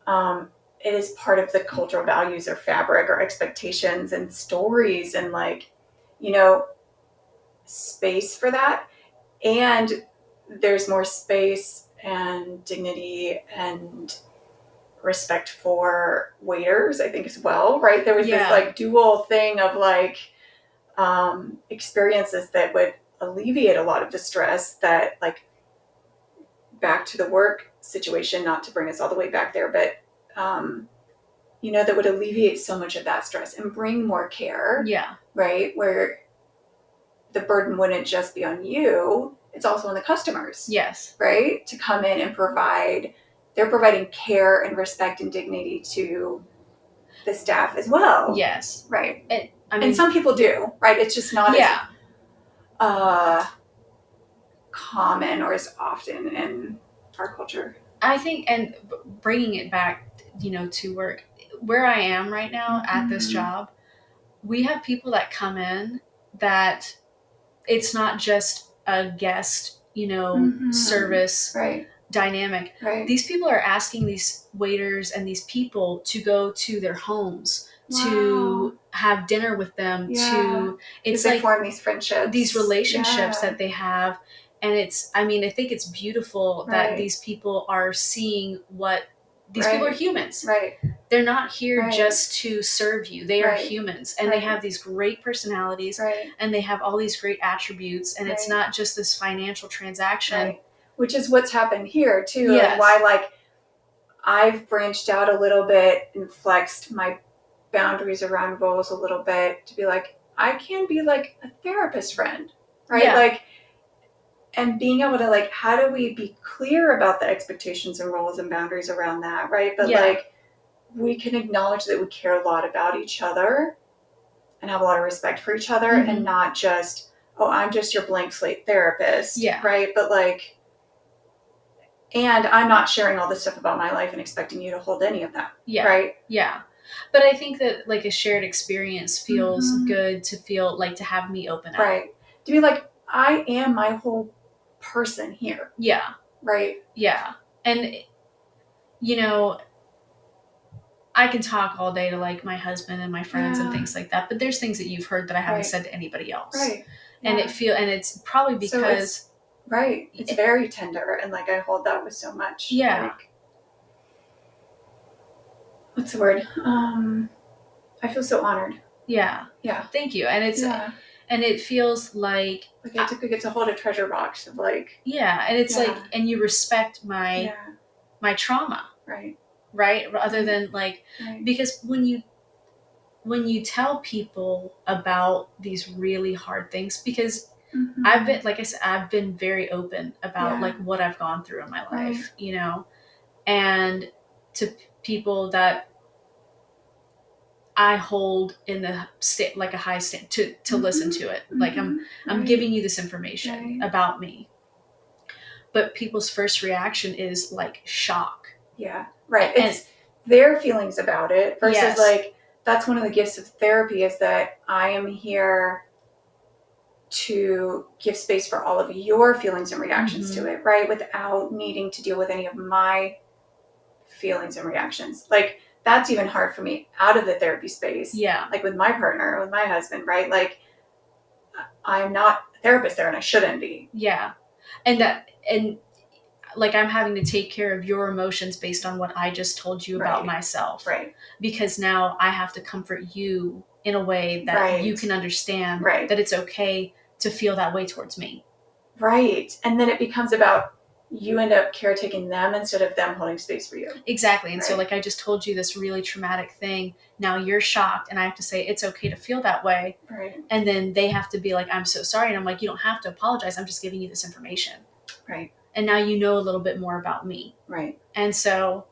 Speaker 4: It is part of the cultural values or fabric or expectations and stories, and like, you know, space for that. And there's more space and dignity and respect for waiters, I think, as well, right? There was this like dual thing of like experiences that would alleviate a lot of the stress that, like, back to the work situation, not to bring us all the way back there, but you know, that would alleviate so much of that stress and bring more care.
Speaker 3: Yeah.
Speaker 4: Right? Where the burden wouldn't just be on you, it's also on the customers.
Speaker 3: Yes.
Speaker 4: Right? To come in and they're providing care and respect and dignity to the staff as well.
Speaker 3: Yes.
Speaker 4: Right.
Speaker 3: And
Speaker 4: and some people do, right? It's just not as common or as often in our culture.
Speaker 3: I think, and bringing it back, you know, to work, where I am right now at this job, we have people that come in that it's not just a guest, you know, service dynamic.
Speaker 4: Right.
Speaker 3: These people are asking these waiters and these people to go to their homes, to have dinner with them, it's
Speaker 4: they
Speaker 3: like
Speaker 4: form these friendships,
Speaker 3: these relationships that they have. And I think it's beautiful that these people are seeing what these people are humans.
Speaker 4: Right.
Speaker 3: They're not here just to serve you. They are humans, and they have these great personalities, and they have all these great attributes, and it's not just this financial transaction.
Speaker 4: Which is what's happened here too, and why, like, I've branched out a little bit and flexed my boundaries around roles a little bit to be like, I can be like a therapist friend, right?
Speaker 3: Yeah.
Speaker 4: Like, and being able to, like, how do we be clear about the expectations and roles and boundaries around that, right? But like, we can acknowledge that we care a lot about each other and have a lot of respect for each other, and not just, oh, I'm just your blank slate therapist, right? But like, and I'm not sharing all this stuff about my life and expecting you to hold any of that, right?
Speaker 3: Yeah. But I think that, like, a shared experience feels good, to feel like, to have me open up.
Speaker 4: Right. To be like, I am my whole person here.
Speaker 3: Yeah.
Speaker 4: Right.
Speaker 3: Yeah. And, you know, I can talk all day to, like, my husband and my friends and things like that, but there's things that you've heard that I haven't said to anybody else.
Speaker 4: Right.
Speaker 3: And it's probably because
Speaker 4: it's very tender, and like, I hold that with so much. Like, what's the word? I feel so honored.
Speaker 3: Yeah. Thank you. And it's and it feels like
Speaker 4: I get to hold a treasure box of, like,
Speaker 3: and it's like, and you respect my trauma.
Speaker 4: Right.
Speaker 3: Rather than, like, because when you when you tell people about these really hard things, because
Speaker 4: Mm-hmm.
Speaker 3: I've been, like I said, I've been very open about
Speaker 4: Yeah.
Speaker 3: like what I've gone through in my life,
Speaker 4: Right.
Speaker 3: you know, and to people that I hold in the state, like a high stand to
Speaker 4: Mm-hmm.
Speaker 3: listen to it. Like I'm
Speaker 4: Right.
Speaker 3: giving you this information
Speaker 4: Right.
Speaker 3: about me. But people's first reaction is like shock.
Speaker 4: Yeah. Right.
Speaker 3: And
Speaker 4: It's their feelings about it versus
Speaker 3: Yes.
Speaker 4: like, that's one of the gifts of therapy, is that I am here to give space for all of your feelings and reactions
Speaker 3: Mm-hmm.
Speaker 4: to it, right? Without needing to deal with any of my feelings and reactions. Like, that's even hard for me out of the therapy space.
Speaker 3: Yeah.
Speaker 4: Like with my partner, with my husband, right? Like, I'm not a therapist there, and I shouldn't be.
Speaker 3: Yeah. And like I'm having to take care of your emotions based on what I just told you about
Speaker 4: Right.
Speaker 3: myself.
Speaker 4: Right.
Speaker 3: Because now I have to comfort you in a way that
Speaker 4: Right.
Speaker 3: you can understand
Speaker 4: Right.
Speaker 3: that it's okay to feel that way towards me.
Speaker 4: Right. And then it becomes about, you end up caretaking them instead of them holding space for you.
Speaker 3: Exactly. And so
Speaker 4: Right.
Speaker 3: like I just told you this really traumatic thing. Now you're shocked and I have to say it's okay to feel that way.
Speaker 4: Right.
Speaker 3: And then they have to be like, I'm so sorry. And I'm like, you don't have to apologize. I'm just giving you this information.
Speaker 4: Right.
Speaker 3: And now you know a little bit more about me.
Speaker 4: Right.
Speaker 3: And so,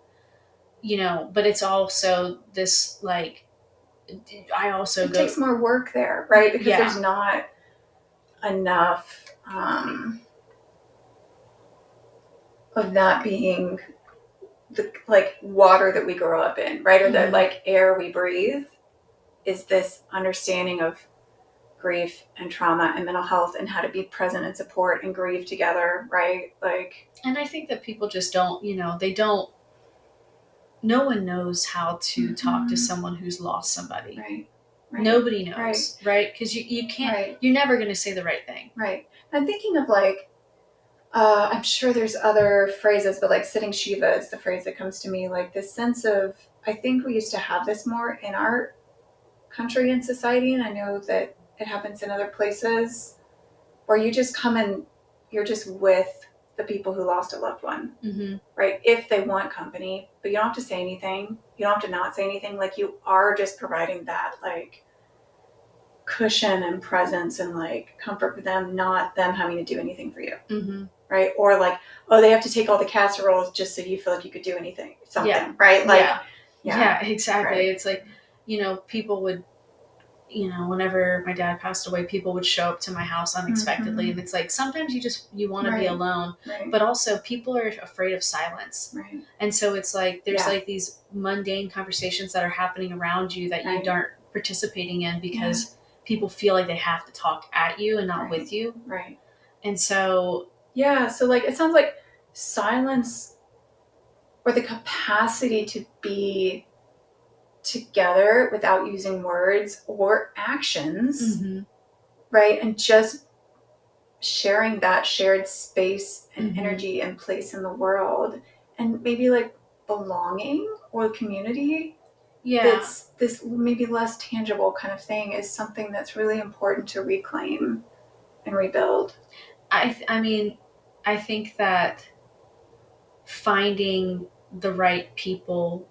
Speaker 3: you know, but it's also this like, I also
Speaker 4: It takes more work there, right? Because
Speaker 3: Yeah.
Speaker 4: there's not enough of that being the like water that we grow up in, right? Or the like air we breathe, is this understanding of grief and trauma and mental health and how to be present and support and grieve together, right? Like,
Speaker 3: and I think that people just don't, you know, no one knows how to talk to someone who's lost somebody.
Speaker 4: Right.
Speaker 3: Nobody knows, right? Because you can't, you're never going to say the right thing.
Speaker 4: Right. I'm thinking of like, I'm sure there's other phrases, but like sitting Shiva is the phrase that comes to me. Like this sense of, I think we used to have this more in our country and society, and I know that it happens in other places, where you just come and you're just with the people who lost a loved one, right? If they want company, but you don't have to say anything. You don't have to not say anything. Like, you are just providing that like cushion and presence and like comfort for them, not them having to do anything for you. Right? Or like, oh, they have to take all the casseroles just so you feel like you could do anything, something, right? Like,
Speaker 3: yeah, exactly.
Speaker 4: Right.
Speaker 3: It's like, you know, people would, you know, whenever my dad passed away, people would show up to my house unexpectedly. And it's like, sometimes you want to be alone, but also people are afraid of silence.
Speaker 4: Right.
Speaker 3: And so it's like, there's like these mundane conversations that are happening around you that you aren't participating in because people feel like they have to talk at you and not with you.
Speaker 4: Right.
Speaker 3: And so,
Speaker 4: so like, it sounds like silence, or the capacity to be together without using words or actions, right? And just sharing that shared space and energy and place in the world, and maybe like belonging or community. That's this maybe less tangible kind of thing, is something that's really important to reclaim and rebuild.
Speaker 3: I mean, I think that finding the right people.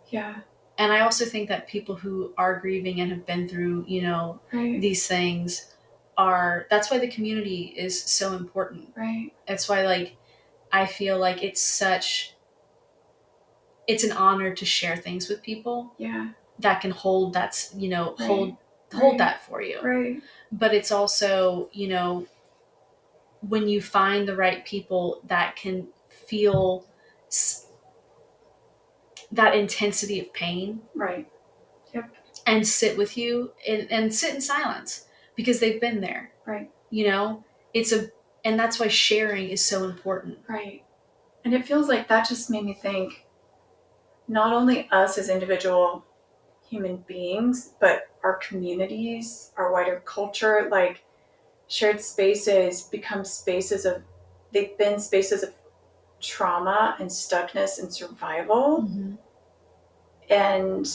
Speaker 3: And I also think that people who are grieving and have been through, you know, these things that's why the community is so important.
Speaker 4: Right.
Speaker 3: That's why, like, I feel like it's an honor to share things with people. That can hold, that's, you know, hold that for you.
Speaker 4: Right.
Speaker 3: But it's also, you know, when you find the right people that can feel that intensity of pain.
Speaker 4: Right.
Speaker 3: And sit with you and sit in silence because they've been there.
Speaker 4: Right.
Speaker 3: You know, and that's why sharing is so important.
Speaker 4: Right. And it feels like that just made me think, not only us as individual human beings, but our communities, our wider culture, like shared spaces become they've been spaces of trauma and stuckness and survival. And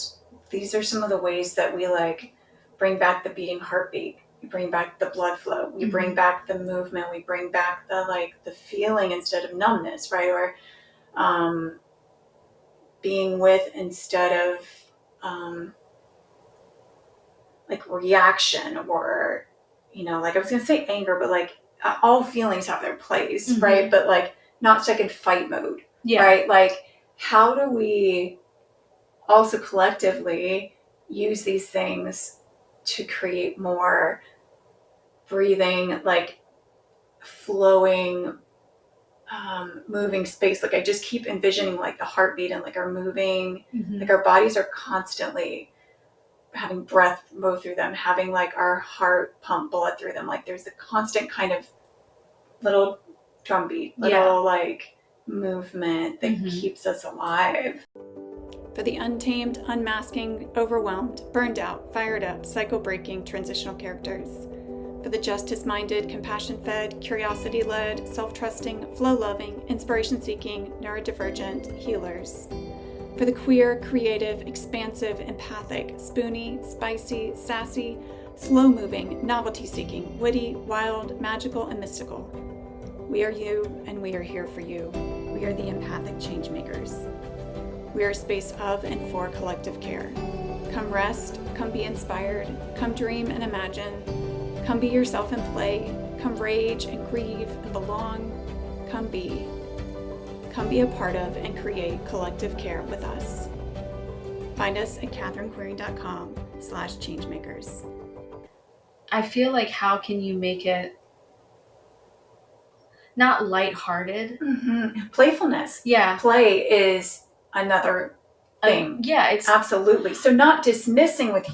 Speaker 4: these are some of the ways that we like bring back the beating heartbeat. We bring back the blood flow. We bring back the movement. We bring back the feeling instead of numbness, right? Or being with instead of like reaction or, you know, like I was going to say anger, but like all feelings have their place, right? But like not stuck in fight mode, right? Like how do we also collectively use these things to create more breathing, like flowing, moving space? Like I just keep envisioning like the heartbeat and like our moving, like our bodies are constantly having breath go through them, having like our heart pump blood through them. Like there's a constant kind of little drumbeat, little like movement that keeps us alive.
Speaker 2: For the untamed, unmasking, overwhelmed, burned out, fired up, cycle-breaking transitional characters. For the justice-minded, compassion-fed, curiosity-led, self-trusting, flow-loving, inspiration-seeking, neurodivergent healers. For the queer, creative, expansive, empathic, spoony, spicy, sassy, slow-moving, novelty-seeking, witty, wild, magical, and mystical. We are you, and we are here for you. We are the empathic changemakers. We are a space of and for collective care. Come rest, come be inspired, come dream and imagine, come be yourself and play, come rage and grieve and belong, come be. Come be a part of and create collective care with us. Find us at catherinequiring.com/changemakers.
Speaker 3: I feel like how can you make it not lighthearted?
Speaker 4: Playfulness.
Speaker 3: Yeah.
Speaker 4: Play is another thing.
Speaker 3: It's
Speaker 4: absolutely. So not dismissing with,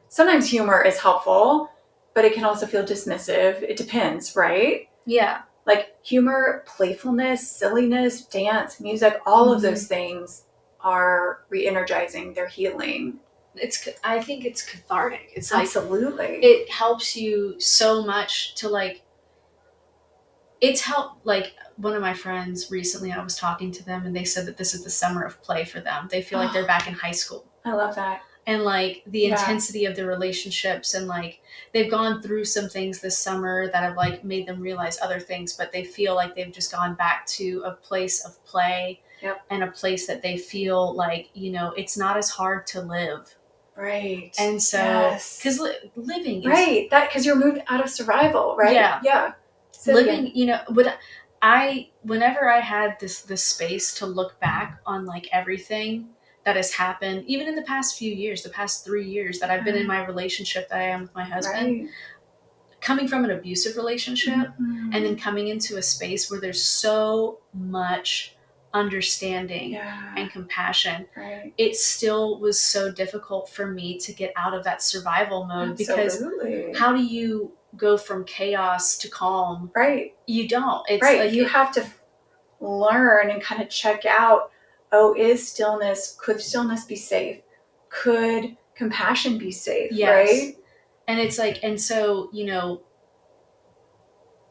Speaker 4: sometimes humor is helpful, but it can also feel dismissive. It depends, right?
Speaker 3: Yeah.
Speaker 4: Like humor, playfulness, silliness, dance, music, all of those things are re-energizing. They're healing.
Speaker 3: I think it's cathartic. It's
Speaker 4: absolutely.
Speaker 3: Like, it helps you so much to like, it's helped. Like one of my friends recently, I was talking to them and they said that this is the summer of play for them. They feel like they're back in high school.
Speaker 4: I love that.
Speaker 3: And like the intensity of the relationships, and like they've gone through some things this summer that have like made them realize other things, but they feel like they've just gone back to a place of play and a place that they feel like, you know, it's not as hard to live.
Speaker 4: Right.
Speaker 3: And so, because living is...
Speaker 4: Right. That, because you're moved out of survival, right?
Speaker 3: Yeah.
Speaker 4: Yeah.
Speaker 3: So living, you know, whenever I had this space to look back on like everything that has happened, even in the past few years, the past 3 years that I've been in my relationship that I am with my husband, coming from an abusive relationship and then coming into a space where there's so much understanding and compassion, it still was so difficult for me to get out of that survival mode. Because how do you go from chaos to calm? You don't. It's like
Speaker 4: you have to learn and kind of check out, could stillness be safe? Could compassion be safe? Right?
Speaker 3: And it's like, and so, you know,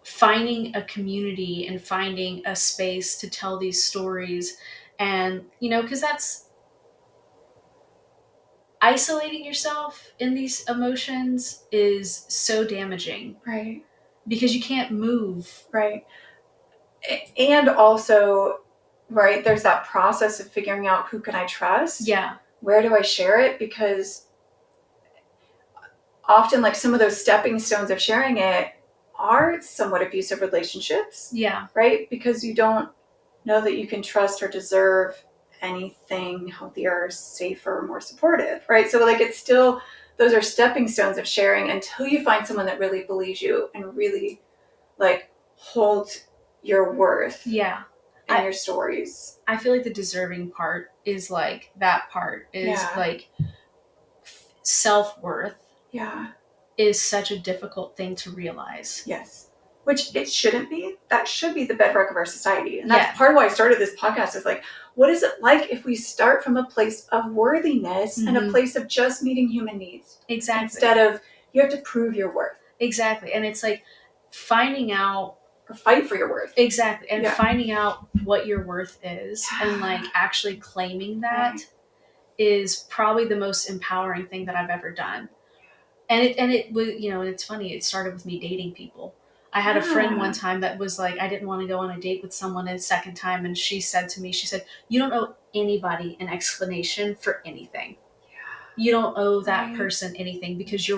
Speaker 3: finding a community and finding a space to tell these stories, and, you know, because that's isolating yourself in these emotions is so damaging. Because you can't move.
Speaker 4: And also, there's that process of figuring out, who can I trust? Where do I share it? Because often, like, some of those stepping stones of sharing it are somewhat abusive relationships. Right? Because you don't know that you can trust or deserve anything healthier, safer, more supportive. Right? So, like, it's still, those are stepping stones of sharing until you find someone that really believes you and really, like, holds your worth and your stories.
Speaker 3: I feel like the deserving part is like, that part is like self-worth is such a difficult thing to realize.
Speaker 4: Which it shouldn't be. That should be the bedrock of our society. And that's part of why I started this podcast, is like, what is it like if we start from a place of worthiness and a place of just meeting human needs? Instead of, you have to prove your worth.
Speaker 3: And it's like finding out,
Speaker 4: or fight for your worth.
Speaker 3: And finding out what your worth is and like actually claiming that is probably the most empowering thing that I've ever done. And it was, you know, and it's funny, it started with me dating people. I had a friend one time that was like, I didn't want to go on a date with someone a second time, and she said to me, she said, you don't owe anybody an explanation for anything. You don't owe that
Speaker 4: Right.
Speaker 3: person anything, because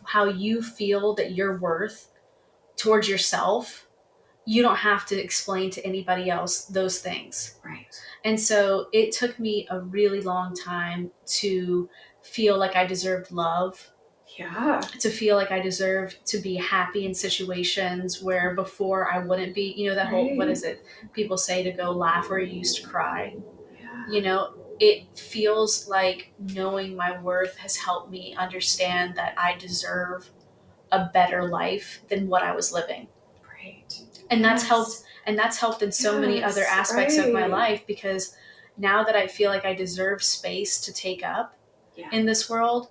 Speaker 3: how you feel that you're worth towards yourself, you don't have to explain to anybody else those things.
Speaker 4: Right.
Speaker 3: And so it took me a really long time to feel like I deserved love,
Speaker 4: Yeah.
Speaker 3: to feel like I deserved to be happy in situations where before I wouldn't be. You know, that whole, what
Speaker 4: Right.
Speaker 3: is it? People say to go laugh where you used to cry.
Speaker 4: Yeah.
Speaker 3: You know, it feels like knowing my worth has helped me understand that I deserve a better life than what I was living.
Speaker 4: Right.
Speaker 3: And
Speaker 4: Yes.
Speaker 3: that's helped in so many other
Speaker 4: Yes.
Speaker 3: aspects of my
Speaker 4: Right.
Speaker 3: life, because now that I feel like I deserve space to take up
Speaker 4: Yeah.
Speaker 3: in this world,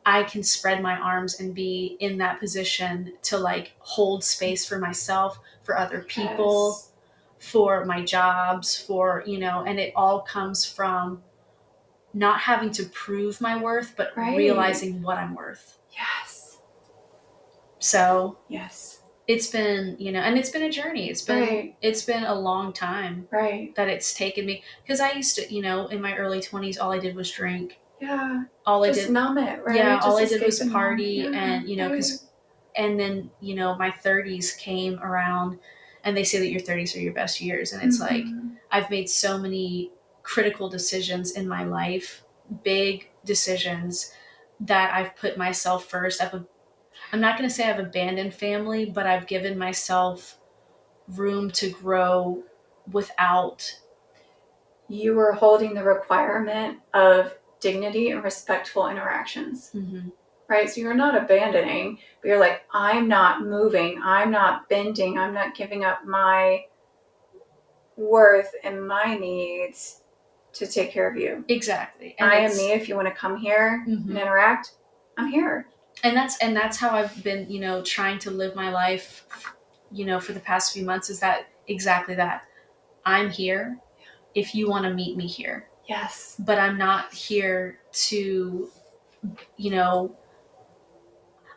Speaker 3: I can spread my arms and be in that position to like hold space for myself, for other people,
Speaker 4: Yes.
Speaker 3: for my jobs, for, you know, and it all comes from not having to prove my worth, but
Speaker 4: Right.
Speaker 3: realizing what I'm worth.
Speaker 4: Yes.
Speaker 3: So
Speaker 4: Yes.
Speaker 3: it's been, you know, and it's been a journey.
Speaker 4: Right.
Speaker 3: It's been a long time
Speaker 4: Right.
Speaker 3: that it's taken me, because I used to, you know, in my early 20s, all I did was drink.
Speaker 4: Yeah.
Speaker 3: All I
Speaker 4: Just
Speaker 3: did,
Speaker 4: numb it, right?
Speaker 3: yeah,
Speaker 4: Just
Speaker 3: all I did
Speaker 4: escape
Speaker 3: was
Speaker 4: and numb.
Speaker 3: party.
Speaker 4: Yeah.
Speaker 3: And, you know,
Speaker 4: Right.
Speaker 3: and then, you know, my 30s came around, and they say that your 30s are your best years. And it's like,
Speaker 4: Mhm.
Speaker 3: I've made so many critical decisions in my life, big decisions, that I've put myself first. I'm not going to say I've abandoned family, but I've given myself room to grow without.
Speaker 4: You were holding the requirement of dignity and respectful interactions, right? So you're not abandoning, but you're like, I'm not moving, I'm not bending, I'm not giving up my worth and my needs to take care of you.
Speaker 3: Exactly. And
Speaker 4: I am me. If you want to come here and interact, I'm here.
Speaker 3: And that's how I've been, you know, trying to live my life, you know, for the past few months, is that exactly that. I'm here if you want to meet me here.
Speaker 4: Yes.
Speaker 3: But I'm not here to, you know,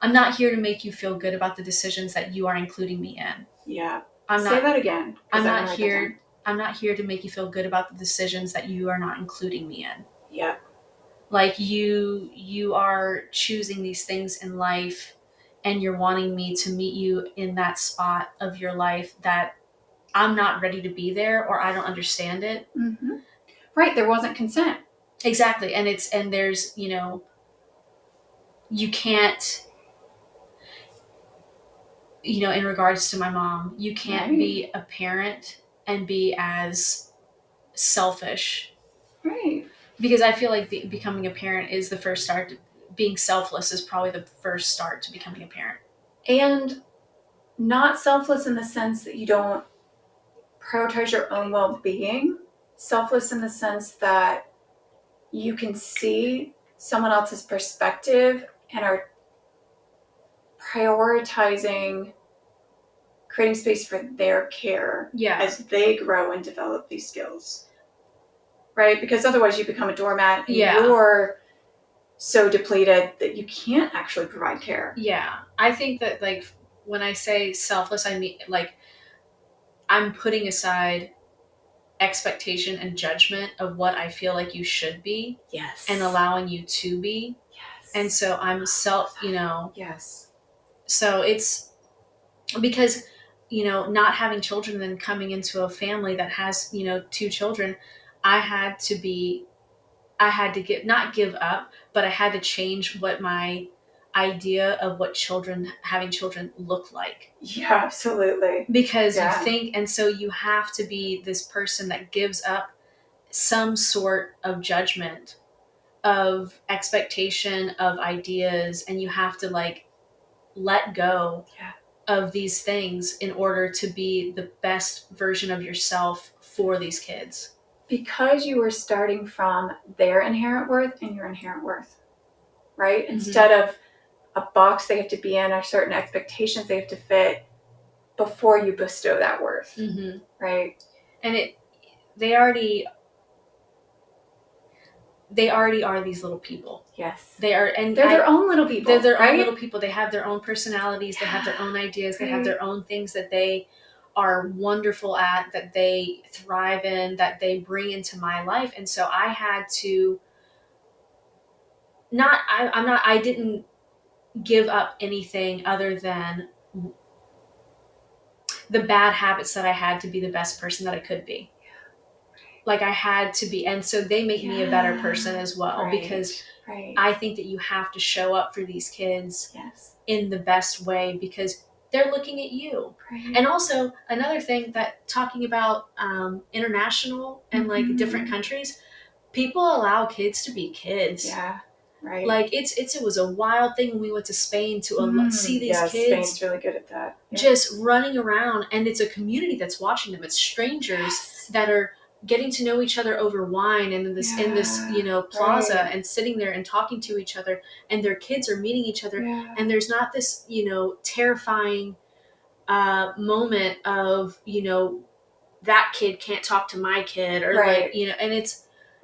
Speaker 3: I'm not here to make you feel good about the decisions that you are including me in.
Speaker 4: Yeah. Say that again.
Speaker 3: I'm not here to make you feel good about the decisions that you are not including me in.
Speaker 4: Yeah.
Speaker 3: Like you are choosing these things in life, and you're wanting me to meet you in that spot of your life that I'm not ready to be there, or I don't understand it.
Speaker 4: Mm-hmm. Right. There wasn't consent.
Speaker 3: Exactly. And there's, you know, you can't, you know, in regards to my mom, you can't be a parent and be as selfish.
Speaker 4: Right.
Speaker 3: Because I feel like becoming a parent is the first start. Being selfless is probably the first start to becoming a parent.
Speaker 4: And not selfless in the sense that you don't prioritize your own well-being. Selfless in the sense that you can see someone else's perspective and are prioritizing creating space for their care as they grow and develop these skills. Right? Because otherwise you become a doormat and you're so depleted that you can't actually provide care.
Speaker 3: Yeah. I think that, like, when I say selfless, I mean, like, I'm putting aside expectation and judgment of what I feel like you should be.
Speaker 4: Yes.
Speaker 3: And allowing you to be.
Speaker 4: Yes.
Speaker 3: And so I'm you know.
Speaker 4: Yes.
Speaker 3: So it's because, you know, not having children and then coming into a family that has, you know, 2 children, I had to not give up, but I had to change what my idea of what having children look like.
Speaker 4: Yeah, absolutely.
Speaker 3: Because you think, and so you have to be this person that gives up some sort of judgment, of expectation, of ideas, and you have to like let go of these things in order to be the best version of yourself for these kids.
Speaker 4: Because you were starting from their inherent worth and your inherent worth, right? Instead of a box they have to be in or certain expectations they have to fit before you bestow that worth, right?
Speaker 3: And they already are these little people.
Speaker 4: Yes.
Speaker 3: They are, and
Speaker 4: they're their own little people.
Speaker 3: They're their own little people. They have their own personalities. They have their own ideas. They have their own things that they are wonderful at, that they thrive in, that they bring into my life. And so I had to I didn't give up anything other than the bad habits that I had to be the best person that I could be. Like I had to be, and so they make me a better person as well, because I think that you have to show up for these kids in the best way, because they're looking at you. And also another thing, that talking about international and like different countries, people allow kids to be kids. Like it was a wild thing when we went to Spain to see these kids.
Speaker 4: Spain's really good at that.
Speaker 3: Just running around, and it's a community that's watching them. It's strangers that are getting to know each other over wine and in this plaza, and sitting there and talking to each other, and their kids are meeting each other, and there's not this terrifying moment of that kid can't talk to my kid, or and it's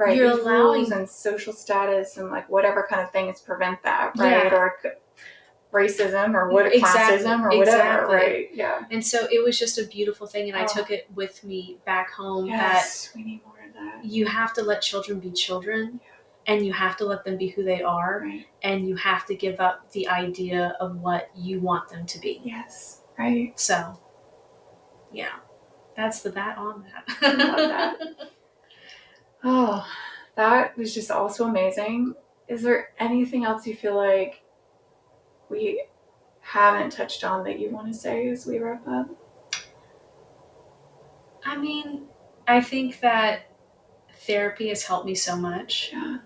Speaker 3: you're allowing
Speaker 4: rules and social status and like whatever kind of things prevent that, right? Or racism or classism or whatever, right? Yeah.
Speaker 3: And so it was just a beautiful thing, and I took it with me back home. That
Speaker 4: we need more of that.
Speaker 3: You have to let children be children, and you have to let them be who they are, and you have to give up the idea of what you want them to be.
Speaker 4: Yes, right.
Speaker 3: So, yeah, that's that on that.
Speaker 4: I love that. Oh, that was just also amazing. Is there anything else you feel like we haven't touched on that you want to say as we wrap up?
Speaker 3: I mean, I think that therapy has helped me so much.
Speaker 4: Yeah.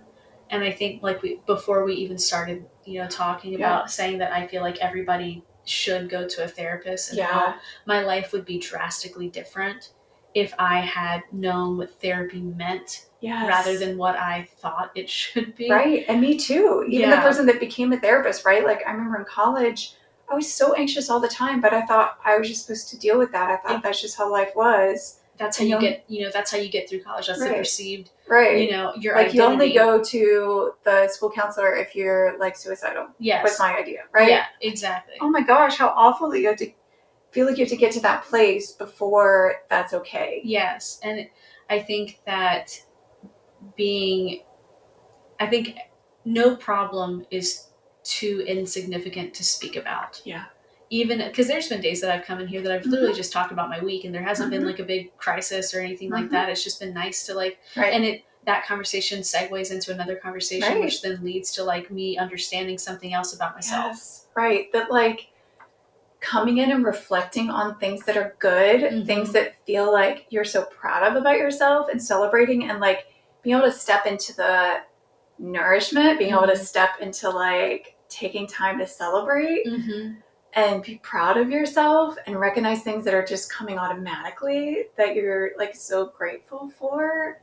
Speaker 3: And I think before we even started, talking about saying that I feel like everybody should go to a therapist, and how my life would be drastically different if I had known what therapy meant rather than what I thought it should be.
Speaker 4: Right. And me too. Even the person that became a therapist, right? Like I remember in college, I was so anxious all the time, but I thought I was just supposed to deal with that. I thought that's just how life was.
Speaker 3: That's how you get, that's how you get through college. That's the perceived, your
Speaker 4: like
Speaker 3: identity.
Speaker 4: You only go to the school counselor if you're like suicidal.
Speaker 3: Yes.
Speaker 4: Was my idea, right?
Speaker 3: Yeah, exactly.
Speaker 4: Oh my gosh, how awful that you have to feel like you have to get to that place before that's okay.
Speaker 3: Yes. And I think that I think no problem is too insignificant to speak about.
Speaker 4: Yeah.
Speaker 3: Even because there's been days that I've come in here that I've literally just talked about my week, and there hasn't been like a big crisis or anything like that. It's just been nice to and that conversation segues into another conversation, which then leads to like me understanding something else about myself.
Speaker 4: Yes. Right. That like coming in and reflecting on things that are good, things that feel like you're so proud of about yourself, and celebrating, and like being able to step into the nourishment, being able to step into like taking time to celebrate and be proud of yourself, and recognize things that are just coming automatically that you're like so grateful for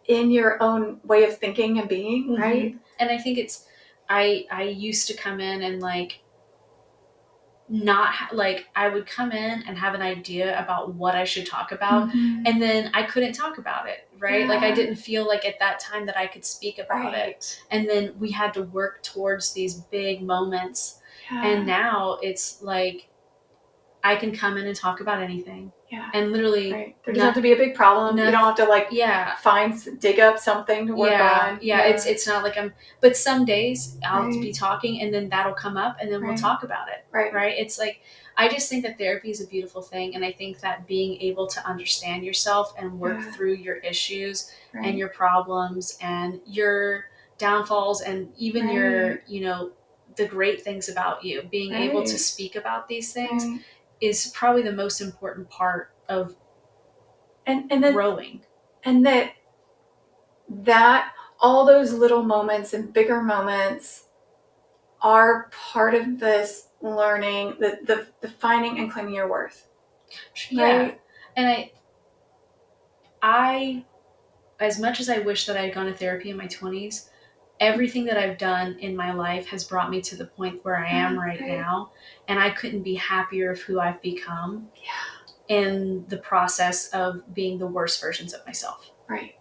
Speaker 4: in your own way of thinking and being, right?
Speaker 3: And I think I used to come in and like not like I would come in and have an idea about what I should talk about, and then I couldn't talk about it, right? Like I didn't feel like at that time that I could speak about it, and then we had to work towards these big moments, and now it's like I can come in and talk about anything. And literally
Speaker 4: there doesn't have to be a big problem. You don't have to like dig up something to work on.
Speaker 3: It's not like but some days I'll be talking, and then that'll come up, and then we'll talk about it. Right. It's like, I just think that therapy is a beautiful thing. And I think that being able to understand yourself and work through your issues and your problems and your downfalls, and even your, the great things about you, being able to speak about these things is probably the most important part of
Speaker 4: and
Speaker 3: growing.
Speaker 4: And that all those little moments and bigger moments are part of this learning, the finding and claiming your worth.
Speaker 3: Right? And I, as much as I wish that I had gone to therapy in my 20s, everything that I've done in my life has brought me to the point where I am right now. And I couldn't be happier of who I've become in the process of being the worst versions of myself.
Speaker 4: Right.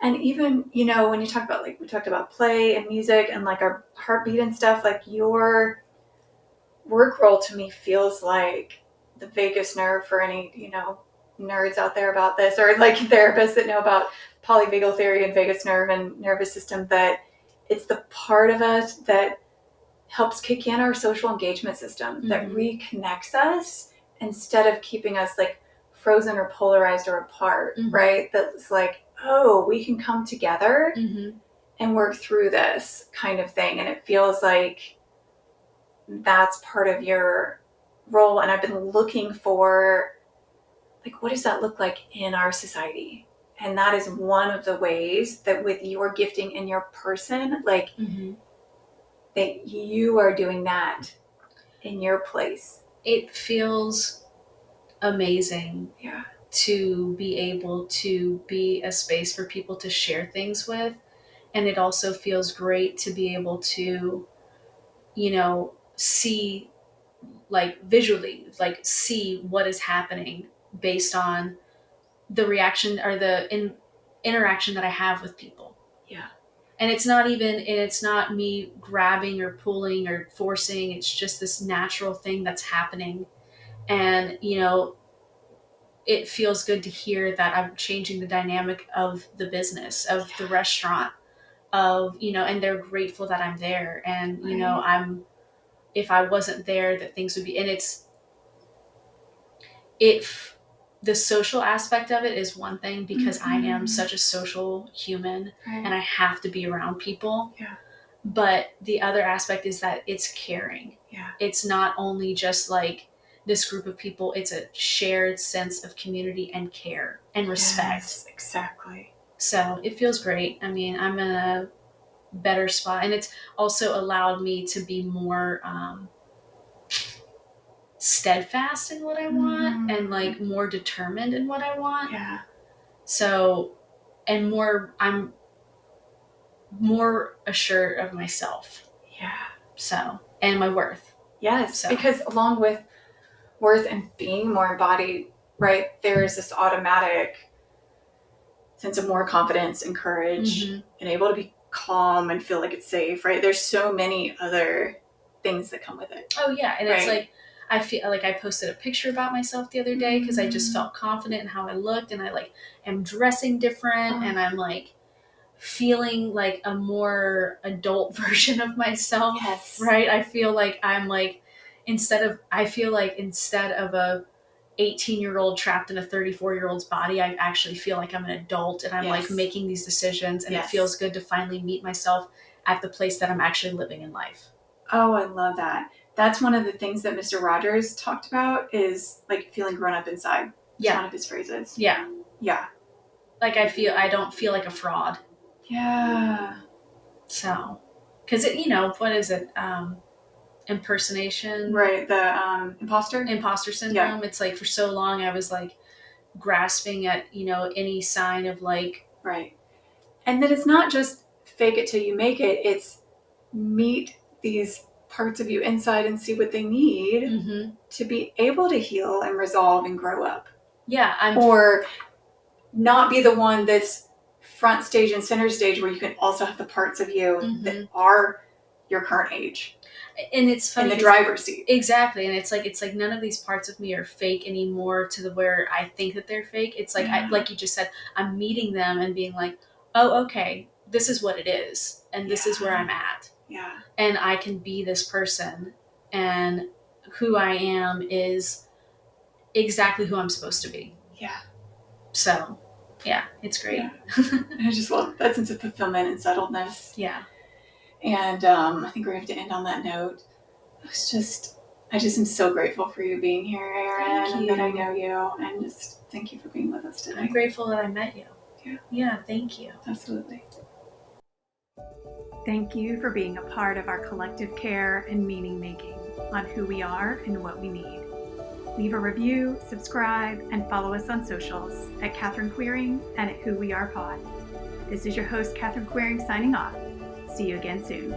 Speaker 4: And even, when you talk about, like, we talked about play and music and like our heartbeat and stuff, like your work role to me feels like the vagus nerve for any, nerds out there about this, or like therapists that know about polyvagal theory and vagus nerve and nervous system, that it's the part of us that helps kick in our social engagement system, that reconnects us instead of keeping us like frozen or polarized or apart, right? That's like, oh, we can come together and work through this kind of thing. And it feels like that's part of your role. And I've been looking for, like, what does that look like in our society? And that is one of the ways that with your gifting in your person, like, that you are doing that in your place.
Speaker 3: It feels amazing to be able to be a space for people to share things with. And it also feels great to be able to, you know, see, like visually, like see what is happening based on the reaction or the interaction that I have with people.
Speaker 4: Yeah.
Speaker 3: And it's not me grabbing or pulling or forcing. It's just this natural thing that's happening. And, you know, it feels good to hear that I'm changing the dynamic of the business, of the restaurant, of, you know, and they're grateful that I'm there. And, you know, if I wasn't there, that things would be, and the social aspect of it is one thing, because I am such a social human and I have to be around people.
Speaker 4: Yeah.
Speaker 3: But the other aspect is that it's caring.
Speaker 4: Yeah.
Speaker 3: It's not only just like this group of people, it's a shared sense of community and care and respect.
Speaker 4: Yes, exactly.
Speaker 3: So it feels great. I mean, I'm in a better spot, and it's also allowed me to be more steadfast in what I want and like more determined in what I want.
Speaker 4: Yeah.
Speaker 3: So, and I'm more assured of myself.
Speaker 4: Yeah.
Speaker 3: So, and my worth.
Speaker 4: Yes,
Speaker 3: So.
Speaker 4: because along with worth and being more embodied, right, there's this automatic sense of more confidence and courage and able to be calm and feel like it's safe, right? There's so many other things that come with it.
Speaker 3: Oh yeah, and it's like, I feel like I posted a picture about myself the other day because I just felt confident in how I looked, and I like am dressing different, and I'm like feeling like a more adult version of myself.
Speaker 4: Yes.
Speaker 3: Right? I feel like I'm like, instead of a 18-year-old trapped in a 34-year-old's body, I actually feel like I'm an adult, and I'm like making these decisions, and it feels good to finally meet myself at the place that I'm actually living in life.
Speaker 4: Oh, I love that. That's one of the things that Mr. Rogers talked about, is like feeling grown up inside.
Speaker 3: Yeah.
Speaker 4: It's one of his phrases.
Speaker 3: Yeah.
Speaker 4: Yeah.
Speaker 3: Like I don't feel like a fraud.
Speaker 4: Yeah.
Speaker 3: So, because it, you know, what is it? Impersonation.
Speaker 4: Right. The imposter
Speaker 3: syndrome.
Speaker 4: Yeah.
Speaker 3: It's like for so long I was like grasping at, you know, any sign of like.
Speaker 4: Right. And that it's not just fake it till you make it. It's meet these parts of you inside and see what they need to be able to heal and resolve and grow up.
Speaker 3: Yeah.
Speaker 4: Or not be the one that's front stage and center stage, where you can also have the parts of you that are your current age.
Speaker 3: And it's funny,
Speaker 4: in the driver's seat.
Speaker 3: Exactly. And it's like none of these parts of me are fake anymore to where I think that they're fake. It's like, like you just said, I'm meeting them and being like, oh, okay, this is what it is. And this is where I'm at.
Speaker 4: Yeah.
Speaker 3: And I can be this person, and who I am is exactly who I'm supposed to be.
Speaker 4: Yeah.
Speaker 3: So, yeah, it's great.
Speaker 4: Yeah. I just love that sense of fulfillment and settledness.
Speaker 3: Yeah.
Speaker 4: And I think we're going to have to end on that note. I just am so grateful for you being here, Erin, and that I know you, and just thank you for being with us today.
Speaker 3: I'm grateful that I met you.
Speaker 4: Yeah.
Speaker 3: Yeah, thank you.
Speaker 4: Absolutely.
Speaker 1: Thank you for being a part of our collective care and meaning making on who we are and what we need. Leave a review, subscribe, and follow us on socials at Catherine Quiring and at Who We Are Pod. This is your host, Catherine Quiring, signing off. See you again soon.